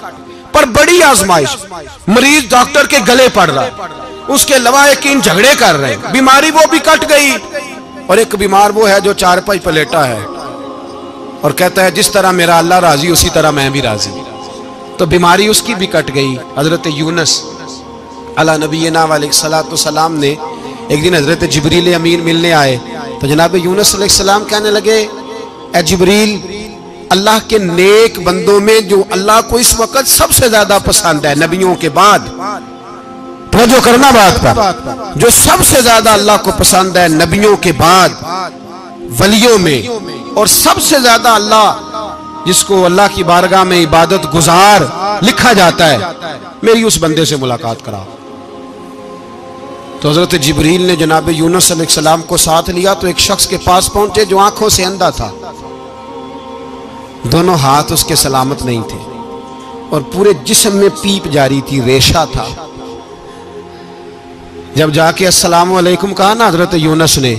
पर बड़ी आजमाइश, मरीज डॉक्टर के गले पड़ रहा है, उसके लवाहिकीन झगड़े कर रहे हैं, बीमारी वो भी कट गई। और एक बीमार वो है जो चारपाई पर लेटा है और कहता है जिस तरह मेरा अल्लाह राजी उसी तरह मैं भी राजी। तो बीमारी उसकी भी कट गई। हजरत यूनुस अला नबीना अलैहिस्सलातु सलाम ने एक दिन हजरत जिब्रील अमीन मिलने आए तो जनाब यूनुस अलैहिस्सलाम कहने लगे, ए जिब्रील, अल्लाह के नेक बंदों में जो अल्लाह को इस वक्त सबसे ज्यादा पसंद है नबियों के बाद, तो जो करना बात का, जो सबसे ज्यादा अल्लाह को पसंद है नबियों के बाद वलियों में, और सबसे ज्यादा अल्लाह जिसको अल्लाह की बारगाह में इबादत गुजार लिखा जाता है, मेरी उस बंदे से मुलाकात करा। तो हजरत जिब्रील ने जनाब यूनुस अलैहिस्सलाम को साथ लिया तो एक शख्स के पास पहुंचे जो आंखों से अंधा था, दोनों हाथ उसके सलामत नहीं थे और पूरे जिस्म में पीप जारी थी, रेशा था। जब जाके अस्सलाम वालेकुम कहा ना हजरत यूनुस ने,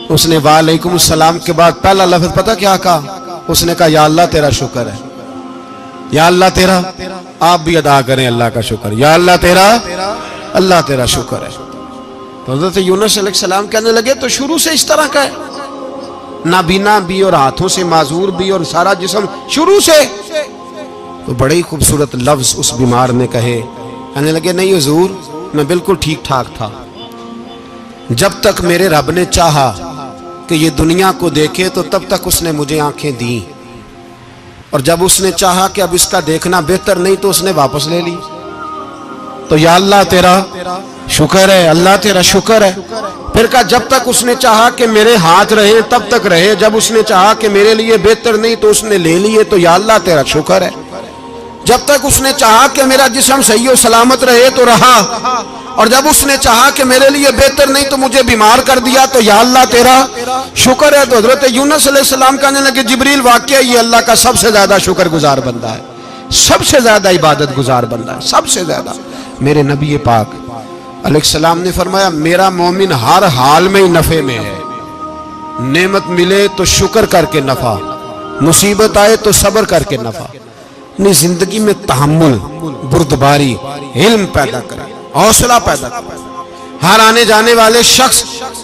उसने वालेकुम सलाम के बाद पहला लफ्ज पता क्या कहा? उसने कहा, या अल्लाह तेरा शुक्र है, या अल्लाह तेरा, आप भी अदा करें अल्लाह का शुक्र, या अल्लाह तेरा, अल्लाह तेरा शुक्र है। तो हजरत यूनुस अलैहिस्सलाम कहने लगे, तो शुरू से इस तरह का है, नाबीना भी और हाथों से माजूर भी और सारा जिस्म शुरू से? तो बड़े ही खूबसूरत लफ्ज उस बीमार ने कहे। कहने लगे, नहीं हुजूर, मैं बिल्कुल ठीक ठाक था, जब तक मेरे रब ने चाहा कि ये दुनिया को देखे तो तब तक उसने मुझे आंखें दी, और जब उसने चाहा कि अब इसका देखना बेहतर नहीं तो उसने वापस ले ली। तो या अल्लाह तेरा शुक्र है, अल्लाह तेरा शुक्र है। फिर कहा, जब तक उसने चाहा कि मेरे हाथ रहे तब तक रहे, जब उसने चाहा कि मेरे लिए बेहतर नहीं तो उसने ले लिए, तो या अल्लाह तेरा शुक्र है। जब तक उसने चाहा कि मेरा जिस्म सही और सलामत रहे तो रहा, और जब उसने चाहा कि मेरे लिए बेहतर नहीं तो मुझे बीमार कर दिया, तो या अल्लाह तेरा शुक्र है। तो हजरत यूनुस अलैहिस्सलाम कहने लगे, जिब्रील, वाकई ये अल्लाह का सबसे ज्यादा शुक्रगुजार बंदा है, सबसे ज्यादा इबादत गुजार बंदा है, सबसे ज्यादा। मेरे नबी पाक अलैहिस्सलाम ने फरमाया, मेरा मोमिन हर हाल में ही नफे में है, नेमत मिले तो शुक्र करके नफा, मुसीबत आए तो सब्र करके नफा। अपनी जिंदगी में तहम्मुल, बुर्दबारी, इल्म पैदा करे, हौसला पैदा करे। हर आने जाने वाले शख्स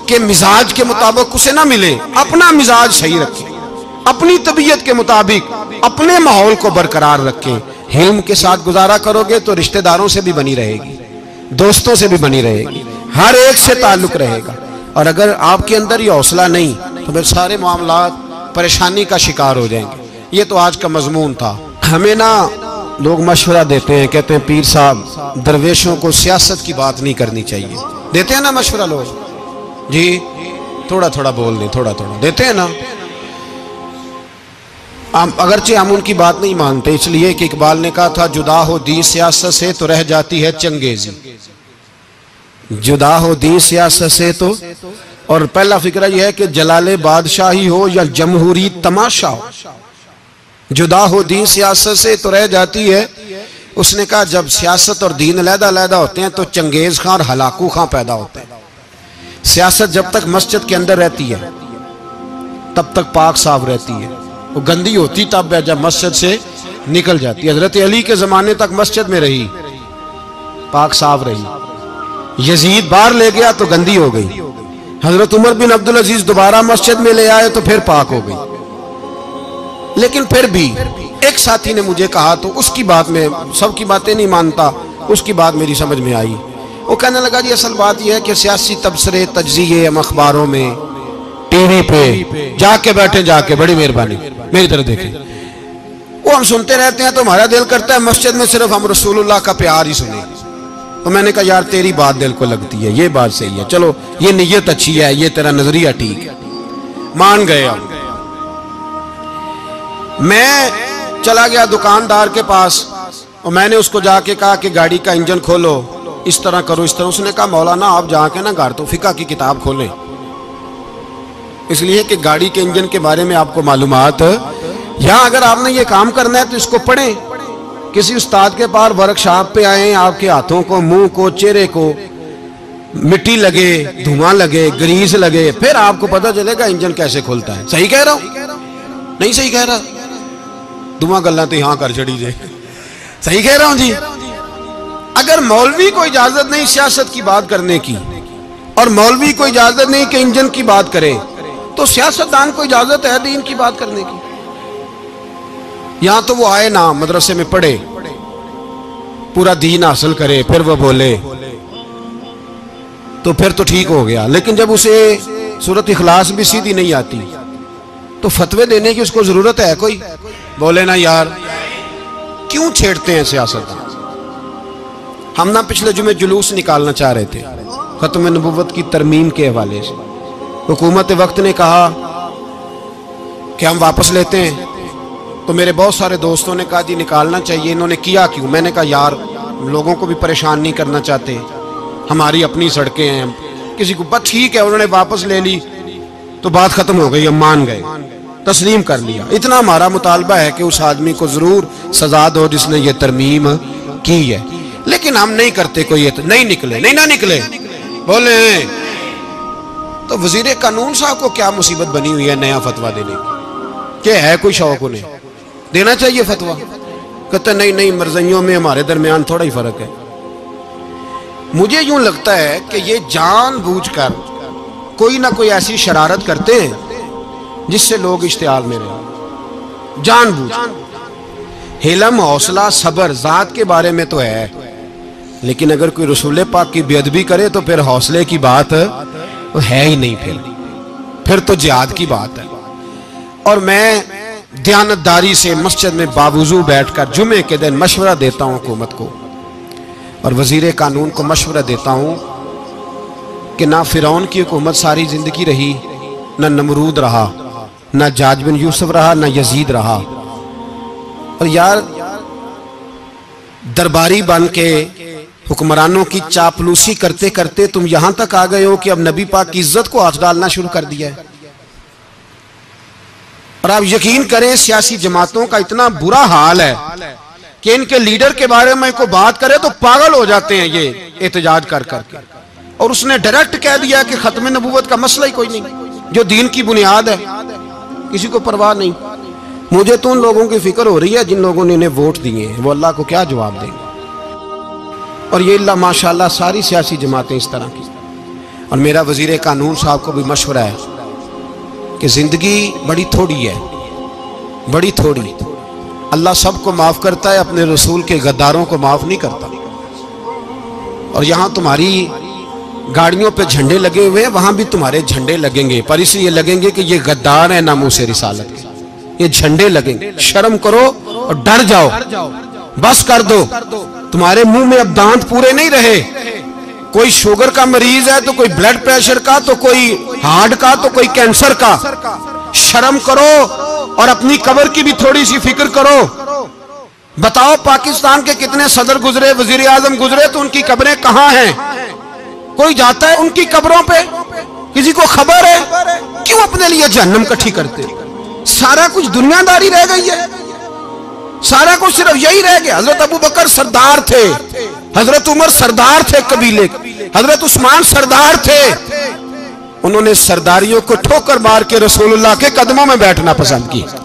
के मिजाज के मुताबिक उसे ना मिले, अपना मिजाज सही रखे, अपनी तबीयत के मुताबिक अपने माहौल को बरकरार रखे। हिल्म के साथ गुजारा करोगे तो रिश्तेदारों से भी बनी रहेगी, दोस्तों से भी बनी रहेगी, हर एक से ताल्लुक रहेगा। और अगर आपके अंदर ये हौसला नहीं तो फिर सारे मामलात परेशानी का शिकार हो जाएंगे। ये तो आज का मजमून था। हमें ना लोग मशवरा देते हैं, कहते हैं पीर साहब दरवेशों को सियासत की बात नहीं करनी चाहिए, देते हैं ना मशवरा लोग जी, थोड़ा थोड़ा बोल दें, थोड़ा थोड़ा देते हैं ना। अगरचे हम उनकी बात नहीं मानते, इसलिए कि इकबाल ने कहा था, जुदा हो दी सियासत से तो रह जाती है चंगेजी, जुदा हो दी सियासत से तो। और पहला फिक्र यह है कि जलाले बादशाही हो या जमहूरी तमाशा हो, जुदा हो दीन सियासत से तो रह जाती है। उसने कहा, जब सियासत और दीन अलहदा-अलहदा होते हैं तो चंगेज खां और हलाकू खां पैदा होते हैं। सियासत जब तक मस्जिद के अंदर रहती है तब तक पाक साफ रहती है, वो गंदी होती तब है जब मस्जिद से निकल जाती है। हजरत अली के जमाने तक मस्जिद में रही, पाक साफ रही। यजीद बाहर ले गया तो गंदी हो गई। हजरत उमर बिन अब्दुल अजीज दोबारा मस्जिद में ले आए तो फिर पाक हो गई। लेकिन फिर भी एक साथी ने मुझे कहा, तो उसकी बात में, सबकी बातें नहीं मानता, उसकी बात मेरी समझ में आई। वो कहने लगा, जी असल बात यह है कि सियासी तबसरे तज्जिए हम अखबारों में, टीवी पे जाके बैठे, जाके बड़ी मेहरबानी मेरी तरफ देखें, वो हम सुनते रहते हैं तो हमारा दिल करता है मस्जिद में सिर्फ हम रसूलुल्लाह का प्यार ही सुने। तो मैंने कहा, यार तेरी बात दिल को लगती है, ये बात सही है, चलो ये नीयत अच्छी है, ये तेरा नजरिया ठीक है, मान गए हम। मैं चला गया दुकानदार के पास और मैंने उसको जाके कहा कि गाड़ी का इंजन खोलो, इस तरह करो, इस तरह। उसने कहा, मौलाना आप जाके ना घर तो फिका की किताब खोलें, इसलिए कि गाड़ी के इंजन के बारे में आपको मालूमात, यहाँ अगर आपने ये काम करना है तो इसको पढ़ें, किसी उस्ताद के पास वर्कशॉप पे आए, आपके हाथों को, मुंह को, चेहरे को मिट्टी लगे, धुआं लगे, ग्रीस लगे, फिर आपको पता चलेगा इंजन कैसे खुलता है। सही कह रहा हूं? नहीं सही कह रहा? धुआं गल्ला तो यहां कर चढ़ी जाए, सही कह रहा हूं जी। अगर मौलवी को इजाजत नहीं सियासत की बात करने की, और मौलवी को इजाजत नहीं कि इंजन की बात करे, तो सियासतदान को इजाजत है दीन की बात करने की। यहां तो वो आए ना, मदरसे में पढ़े, पूरा दीन हासिल करे, फिर वो बोले। तो फिर तो ठीक हो गया। लेकिन जब उसे सूरत इखलास भी सीधी नहीं आती तो फतवे देने की उसको जरूरत है कोई? बोले ना यार, क्यों छेड़ते हैं सियासत? हम ना पिछले जुमे जुलूस निकालना चाह रहे थे खत्म नबुव्वत की तरमीम के हवाले से। हुकूमत वक्त ने कहा कि हम वापस लेते हैं, तो मेरे बहुत सारे दोस्तों ने कहा जी निकालना चाहिए। इन्होंने किया क्यों? मैंने कहा यार लोगों को भी परेशान नहीं करना चाहते, हमारी अपनी सड़कें हैं, किसी को बस ठीक है। उन्होंने वापस ले ली तो बात खत्म हो गई, हम मान गए, तस्लीम कर लिया। इतना हमारा मुतालबा है कि उस आदमी को जरूर सजा दो जिसने ये तरमीम की है। लेकिन हम नहीं करते, कोई नहीं निकले, नहीं ना निकले बोले। तो वजीर कानून साहब को क्या मुसीबत बनी हुई है नया फतवा देने की? क्या है कोई शौक उन्हें देना चाहिए फतवा? कहते नहीं नहीं, मर्जियों में हमारे दरमियान थोड़ा ही फर्क है। मुझे यूं लगता है कि ये जानबूझकर कोई ना कोई ऐसी शरारत करते हैं जिससे लोग इश्तियाल में रहे, जानबूझ। हिलम, हौसला, सब्र जात के बारे में तो है, लेकिन अगर कोई रसूल पाक की बेअदबी करे तो फिर हौसले की बात है ही नहीं, फिर तो जिहाद की बात है। और मैं दयानतदारी से मस्जिद में बावजू बैठकर जुमे के दिन मशवरा देता हूं हुकूमत को और वजीर कानून को मशवरा देता हूं कि ना फिरौन की हुकूमत सारी जिंदगी रही, ना नमरूद रहा, ना जाज बिन यूसुफ रहा, ना यजीद रहा। और यार दरबारी बन के हुक्मरानों की चापलूसी करते करते तुम यहां तक आ गए हो कि अब नबी पाक की इज्जत को हाथ डालना शुरू कर दिया है। और आप यकीन करें सियासी जमातों का इतना बुरा हाल है कि इनके लीडर के बारे में कोई बात करे तो पागल हो जाते हैं ये एहतजाज कर करके। और उसने डायरेक्ट कह दिया कि खत्म नबूवत का मसला ही कोई नहीं, जो दीन की बुनियाद है, किसी को परवाह नहीं। मुझे तो उन लोगों की फिक्र हो रही है जिन लोगों ने इन्हें वोट दिए हैं, वो अल्लाह को क्या जवाब देंगे। और ये अल्लाह माशाल्लाह सारी सियासी जमातें इस तरह की। और मेरा वजीर कानून साहब को भी मशवरा है कि जिंदगी बड़ी थोड़ी है, बड़ी थोड़ी। अल्लाह सबको माफ करता है, अपने रसूल के गद्दारों को माफ नहीं करता। और यहां तुम्हारी गाड़ियों पे झंडे लगे हुए हैं, वहां भी तुम्हारे झंडे लगेंगे, पर इसलिए लगेंगे कि ये गद्दार है नामूसे रिसालत के, ये झंडे लगेंगे। शर्म करो और डर जाओ, बस कर दो। तुम्हारे मुंह में अब दांत पूरे नहीं रहे। कोई शुगर का मरीज है तो कोई ब्लड प्रेशर का, तो कोई हार्ट का, तो कोई कैंसर का। शर्म करो और अपनी कब्र की भी थोड़ी सी फिक्र करो। बताओ पाकिस्तान के कितने सदर गुजरे, वजीर आजम गुजरे, तो उनकी कब्रें कहां हैं? कोई जाता है उनकी कब्रों पे? किसी को खबर है? क्यों अपने लिए जहन्नम इकट्ठी करते? सारा कुछ दुनियादारी रह गई है, सारा कुछ सिर्फ यही रह गया। हजरत अबू बकर सरदार थे, हजरत उमर सरदार थे कबीले, हजरत उस्मान सरदार थे। उन्होंने सरदारियों को ठोकर मार के रसूलुल्लाह के कदमों में बैठना पसंद किया,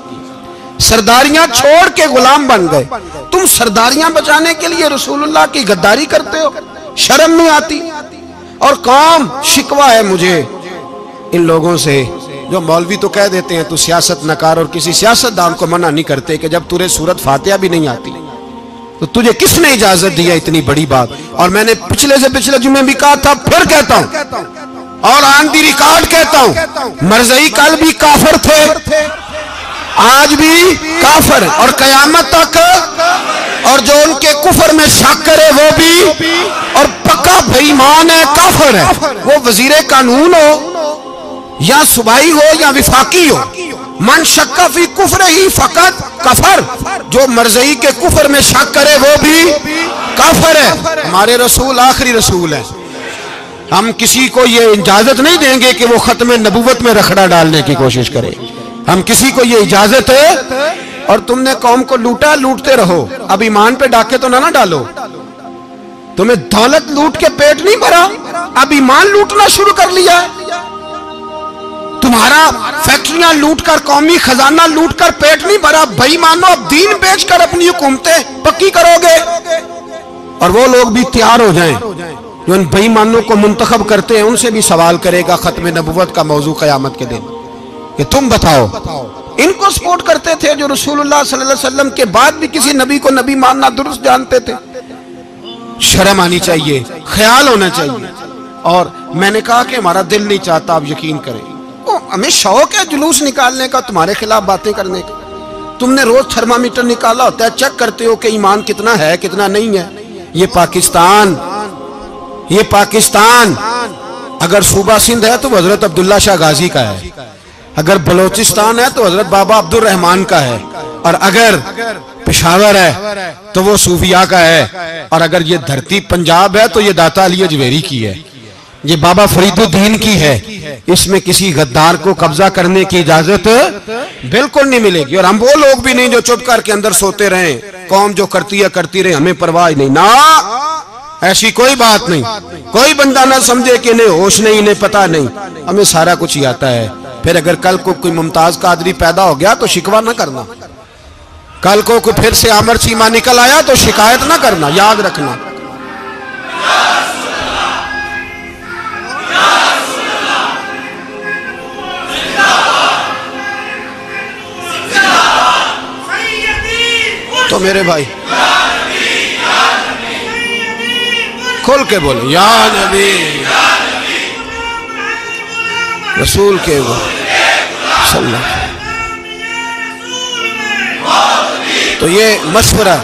सरदारियां छोड़ के गुलाम बन गए। तुम सरदारियां बचाने के लिए रसूलुल्लाह की गद्दारी करते हो, शर्म नहीं आती? और कौम शिकवा है मुझे इन लोगों से जो मौलवी तो कह देते हैं तू सियासत न कर, और किसी सियासतदान को मना नहीं करते कि जब तुझे सूरत फातिहा भी नहीं आती तो तुझे किसने इजाजत दी है इतनी बड़ी बात। और मैंने पिछले से पिछले जुमे भी कहा था, फिर कहता हूं और ऑन दी रिकॉर्ड कहता हूं, मरज़ई कल भी काफिर थे, आज भी काफिर और कयामत तक। और जो उनके कुफर में शक करे वो भी, और पक्का बेईमान है, काफिर है। वो वजीर कानून हो या सुबाई हो या विफाकी हो, मन शक्का फी कुफर ही फकत कफर। जो मरज़ई के कुफर में शक करे वो भी काफिर है। हमारे रसूल आखिरी रसूल है, हम किसी को ये इजाजत नहीं देंगे कि वो खत्म नबूवत में रखड़ा डालने की कोशिश करे। हम किसी को ये इजाजत है। और तुमने कौम को लूटा, लूटते रहो, अब ईमान पे डाके तो ना डालो। तुम्हें दौलत लूट के पेट नहीं भरा, अब ईमान लूटना शुरू कर लिया है। तुम्हारा फैक्ट्रियां लूटकर, कौमी खजाना लूटकर पेट नहीं भरा, बेईमानो अब दीन बेचकर अपनी हुकूमतें पक्की करोगे। और वो लोग भी तैयार हो जाएं जो इन बेईमानों को मुंतखब करते हैं, उनसे भी सवाल करेगा खत्म नबुव्वत का मौजू क़यामत के दिन कि तुम बताओ। इनको सपोर्ट करते थे जो रसूलुल्लाह सल्लल्लाहु अलैहि वसल्लम के बाद भी किसी नबी को नबी मानना दुरुस्त जानते थे। शर्म आनी चाहिए, ख्याल होना चाहिए। और मैंने कहा कि हमारा दिल नहीं चाहता, आप यकीन करें। हमें शौक है जुलूस निकालने का, तुम्हारे खिलाफ बातें करने का। तुमने रोज थर्मामीटर निकाला होता है, चेक करते हो कि ईमान कितना है कितना नहीं है। ये पाकिस्तान अगर सूबा सिंध है तो हजरत अब्दुल्ला शाह गाजी का है, अगर बलोचिस्तान है तो हजरत बाबा अब्दुल रहमान का है, और अगर पेशावर है तो वो सूफिया का है, और अगर ये धरती पंजाब है तो ये दाता अली अजमेरी की है, ये बाबा फरीदुद्दीन की है। इसमें किसी गद्दार को कब्जा करने की इजाजत बिल्कुल नहीं मिलेगी। और हम वो लोग भी नहीं जो चुप करके अंदर सोते रहे, कौम जो करती है करती रहे, हमें परवाह नहीं ना, ऐसी कोई बात नहीं। कोई बंदा ना समझे कि इन्हें होश नहीं, इन्हें पता नहीं, हमें सारा कुछ ही आता है। फिर अगर कल को कोई मुमताज कादरी पैदा हो गया तो शिकवा ना करना, कल को कोई फिर से आमर चीमा निकल आया तो शिकायत ना करना, याद रखना। तो मेरे भाई खोल के बोले या नबी रसूल के वो सल्लल्लाहु। तो ये मशवरा,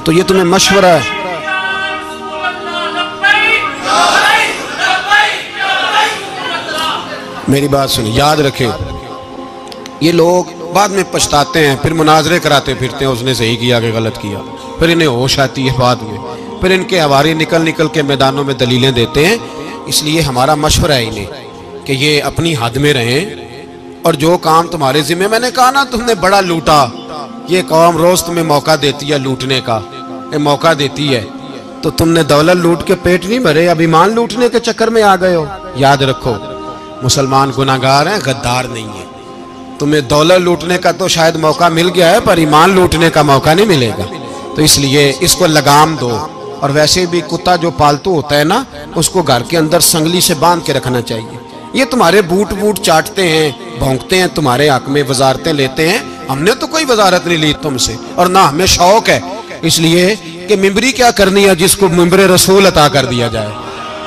तो ये तुम्हें मशवरा है। मेरी बात सुनिए, याद रखें, ये लोग बाद में पछताते हैं, फिर मुनाजरे कराते फिरते हैं, उसने सही किया कि गलत किया, फिर इन्हें होश आती है बाद में, फिर इनके हवारी निकल निकल के मैदानों में दलीलें देते हैं। इसलिए हमारा मशवरा है इन्हें कि ये अपनी हद में रहें, और जो काम तुम्हारे जिम्मे, मैंने कहा ना तुमने बड़ा लूटा, ये कौम रोज तुम्हें मौका देती है लूटने का, ये मौका देती है, तो तुमने दौलत लूट के पेट नहीं भरे, अब ईमान लूटने के चक्कर में आ गए हो। याद रखो, मुसलमान गुनाहगार हैं, गद्दार नहीं है। तुम्हें दौलत लूटने का तो शायद मौका मिल गया है, पर ईमान लूटने का मौका नहीं मिलेगा। तो इसलिए इसको लगाम दो। और वैसे भी कुत्ता जो पालतू होता है ना, उसको घर के अंदर संगली से बांध के रखना चाहिए। ये तुम्हारे बूट बूट चाटते हैं, भौंकते हैं, तुम्हारे हक में वजारतें लेते हैं। हमने तो कोई वजारत नहीं ली तुमसे, और ना हमें शौक है इसलिए कि मिंबरी क्या करनी है जिसको मिंबर रसूल अता कर दिया जाए,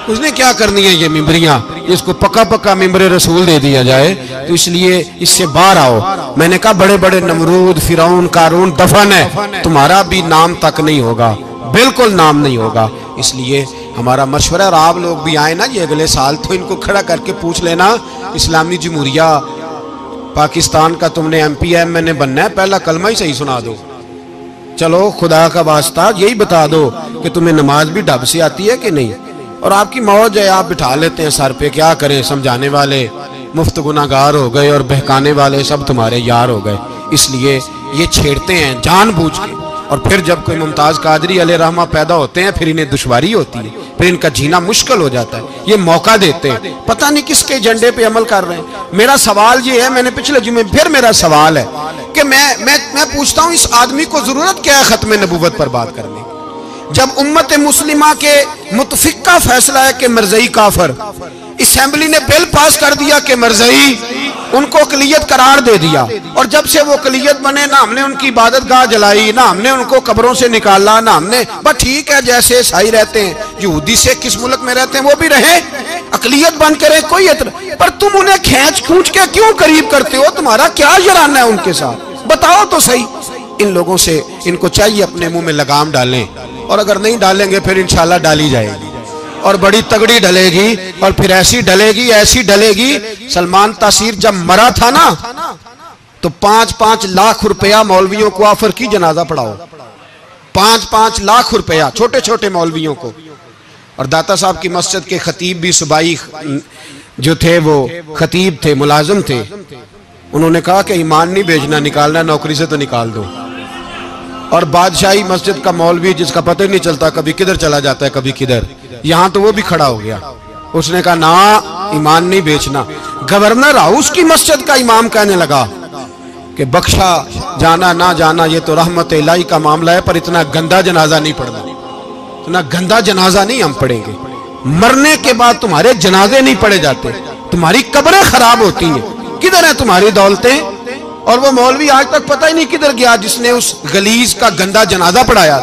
उसने क्या करनी है ये मिंबरियां, इसको पक्का पक्का मिंबर रसूल दे दिया जाए। तो इसलिए इससे बाहर आओ। मैंने कहा बड़े बड़े नमरूद, फिरौन, कारून दफन है, तुम्हारा भी नाम तक नहीं होगा, बिल्कुल नाम नहीं होगा। इसलिए हमारा मशवरा, और आप लोग भी आए ना ये अगले साल, तो इनको खड़ा करके पूछ लेना, इस्लामी जमहूरिया पाकिस्तान का तुमने MPM बनना है, पहला कलमा ही सही सुना दो। चलो खुदा का वास्ता यही बता दो कि तुम्हें नमाज भी ढब से आती है कि नहीं। और आपकी मौज है, आप बिठा लेते हैं सर पे, क्या करें, समझाने वाले मुफ्त गुनाहगार हो गए और बहकाने वाले सब तुम्हारे यार हो गए। इसलिए ये छेड़ते हैं जानबूझ के, और फिर जब कोई मुमताज कादरी अलैहि रहमा पैदा होते हैं, फिर इन्हें दुश्वारी होती है, फिर इनका जीना मुश्किल हो जाता है। ये मौका देते हैं, पता नहीं किसके एजेंडे पे अमल कर रहे हैं। मेरा सवाल ये है, मैंने पिछले जुमे, फिर मेरा सवाल है कि मैं पूछता हूँ, इस आदमी को जरूरत क्या है खत्म नबूवत पर बात करने, जब उम्मत मुस्लिमा के मुतफिका फैसला है कि मरज़ई काफर, असेंबली ने बिल पास कर दिया कि मरज़ई, उनको अक़लियत करार दे दिया, और जब से वो अक़लियत बने, ना हमने उनकी इबादत गाह जलाई, ना हमने उनको कब्रों से निकाला, ना हमने, बस ठीक है जैसे ईसाई रहते हैं, यहूदी से किस मुल्क में रहते हैं वो भी रहे, अक़लियत बन करे, कोई एतराज़, पर तुम उन्हें खींच खूंच के क्यों करीब करते हो, तुम्हारा क्या जराना है उनके साथ, बताओ तो सही। इन लोगों से, इनको चाहिए अपने मुंह में लगाम डालें, और अगर नहीं डालेंगे फिर इंशाल्लाह डाली जाएगी, और बड़ी तगड़ी डलेगी, और फिर ऐसी डलेगी ऐसी डलेगी। सलमान तासीर जब मरा था ना, तो 5-5 लाख रुपया मौलवियों को ऑफर की, जनाजा पढ़ाओ, 5-5 लाख रुपया छोटे छोटे मौलवियों को। और दाता साहब की मस्जिद के खतीब भी सुबाई जो थे, वो खतीब थे, मुलाजिम थे, उन्होंने कहा कि ईमान नहीं बेचना, निकालना नौकरी से तो निकाल दो। और बादशाही मस्जिद का मौलवी जिसका पता ही नहीं चलता, कभी किधर चला जाता है कभी किधर, यहाँ तो वो भी खड़ा हो गया, उसने कहा ना ईमान नहीं बेचना। गवर्नर हाउस की मस्जिद का इमाम कहने लगा कि बख्शा जाना ना जाना ये तो रहमत इलाही का मामला है, पर इतना गंदा जनाजा नहीं पढ़ना, इतना गंदा जनाजा नहीं हम पढ़ेंगे। मरने के बाद तुम्हारे जनाजे नहीं पढ़े जाते, तुम्हारी कब्रें खराब होती हैं, किधर है तुम्हारी दौलतें और वो मौलवी आज तक पता ही नहीं किधर गया जिसने उस गलीज का गंदा जनाजा पढ़ाया।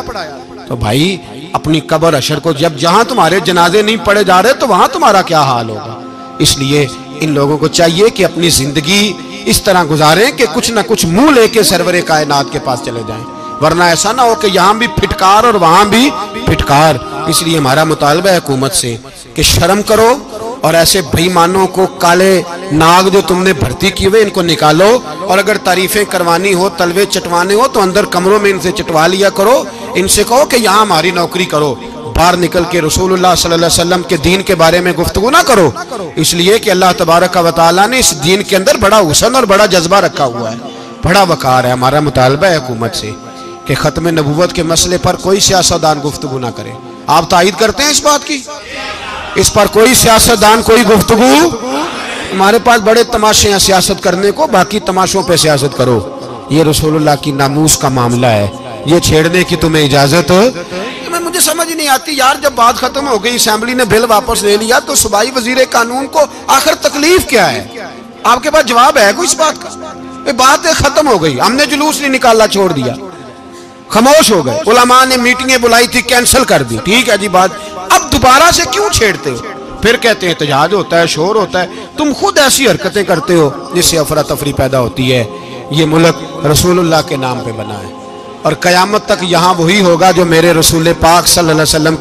तो भाई अपनी कब्र अशर को, जब जहां तुम्हारे जनाजे नहीं पढ़े जा रहे तो वहां तुम्हारा क्या हाल होगा। इसलिए इन लोगों को चाहिए कि अपनी जिंदगी इस तरह गुजारें कि कुछ ना कुछ मुंह लेके सरवरे कायनात के पास चले जाएं, वरना ऐसा ना हो कि यहां भी फिटकार और वहां भी फिटकार। इसलिए हमारा मुतालबा है हुकूमत से कि शर्म करो और ऐसे बेईमानों को, काले नाग जो तुमने भर्ती किए हुए, इनको निकालो। और अगर तारीफें करवानी हो, तलवे चटवाने हो, तो अंदर कमरों में इनसे चटवा लिया करो। इनसे कहो कि यहाँ हमारी नौकरी करो, बाहर निकल के रसूलुल्लाह सल्लल्लाहु अलैहि वसल्लम के दीन के बारे में गुफ्तगू ना करो। इसलिए कि अल्लाह तबारक व तआला ने इस दीन के अंदर बड़ा हुस्न और बड़ा जज्बा रखा हुआ है, बड़ा वकार है। हमारा मुतालबा है हुकूमत से कि खत्म नबूवत के मसले पर कोई सियासतदान गुफ्तगू ना करे। आप तायद करते हैं इस बात की? इस पर कोई सियासतदान, कोई गुफ्तगू? हमारे पास बड़े तमाशे हैं सियासत करने को, बाकी तमाशों पे सियासत करो। ये रसूलुल्लाह की नामूस का मामला है, ये छेड़ने की तुम्हें इजाजत? मैं मुझे समझ नहीं आती यार, जब बात खत्म हो गई, असेंबली ने बिल वापस ले लिया, तो सूबाई वजीर कानून को आखिर तकलीफ क्या है? आपके पास जवाब है कोई इस बात का? बात खत्म हो गई, हमने जुलूस नहीं निकाला, छोड़ दिया, खामोश हो गए। उलमा ने मीटिंगें बुलाई थी, कैंसिल कर दी, ठीक है जी बात। अब दोबारा से क्यों छेड़ते हो? फिर कहते हैं एहतजाज होता है, शोर होता है। तुम खुद ऐसी हरकतें करते हो जिससे अफरा तफरी पैदा होती है। ये मुल्क रसूलुल्लाह के नाम पे बना है और कयामत तक यहाँ वही होगा जो मेरे रसूल पाक सल्लल्लाहु अलैहि वसल्लम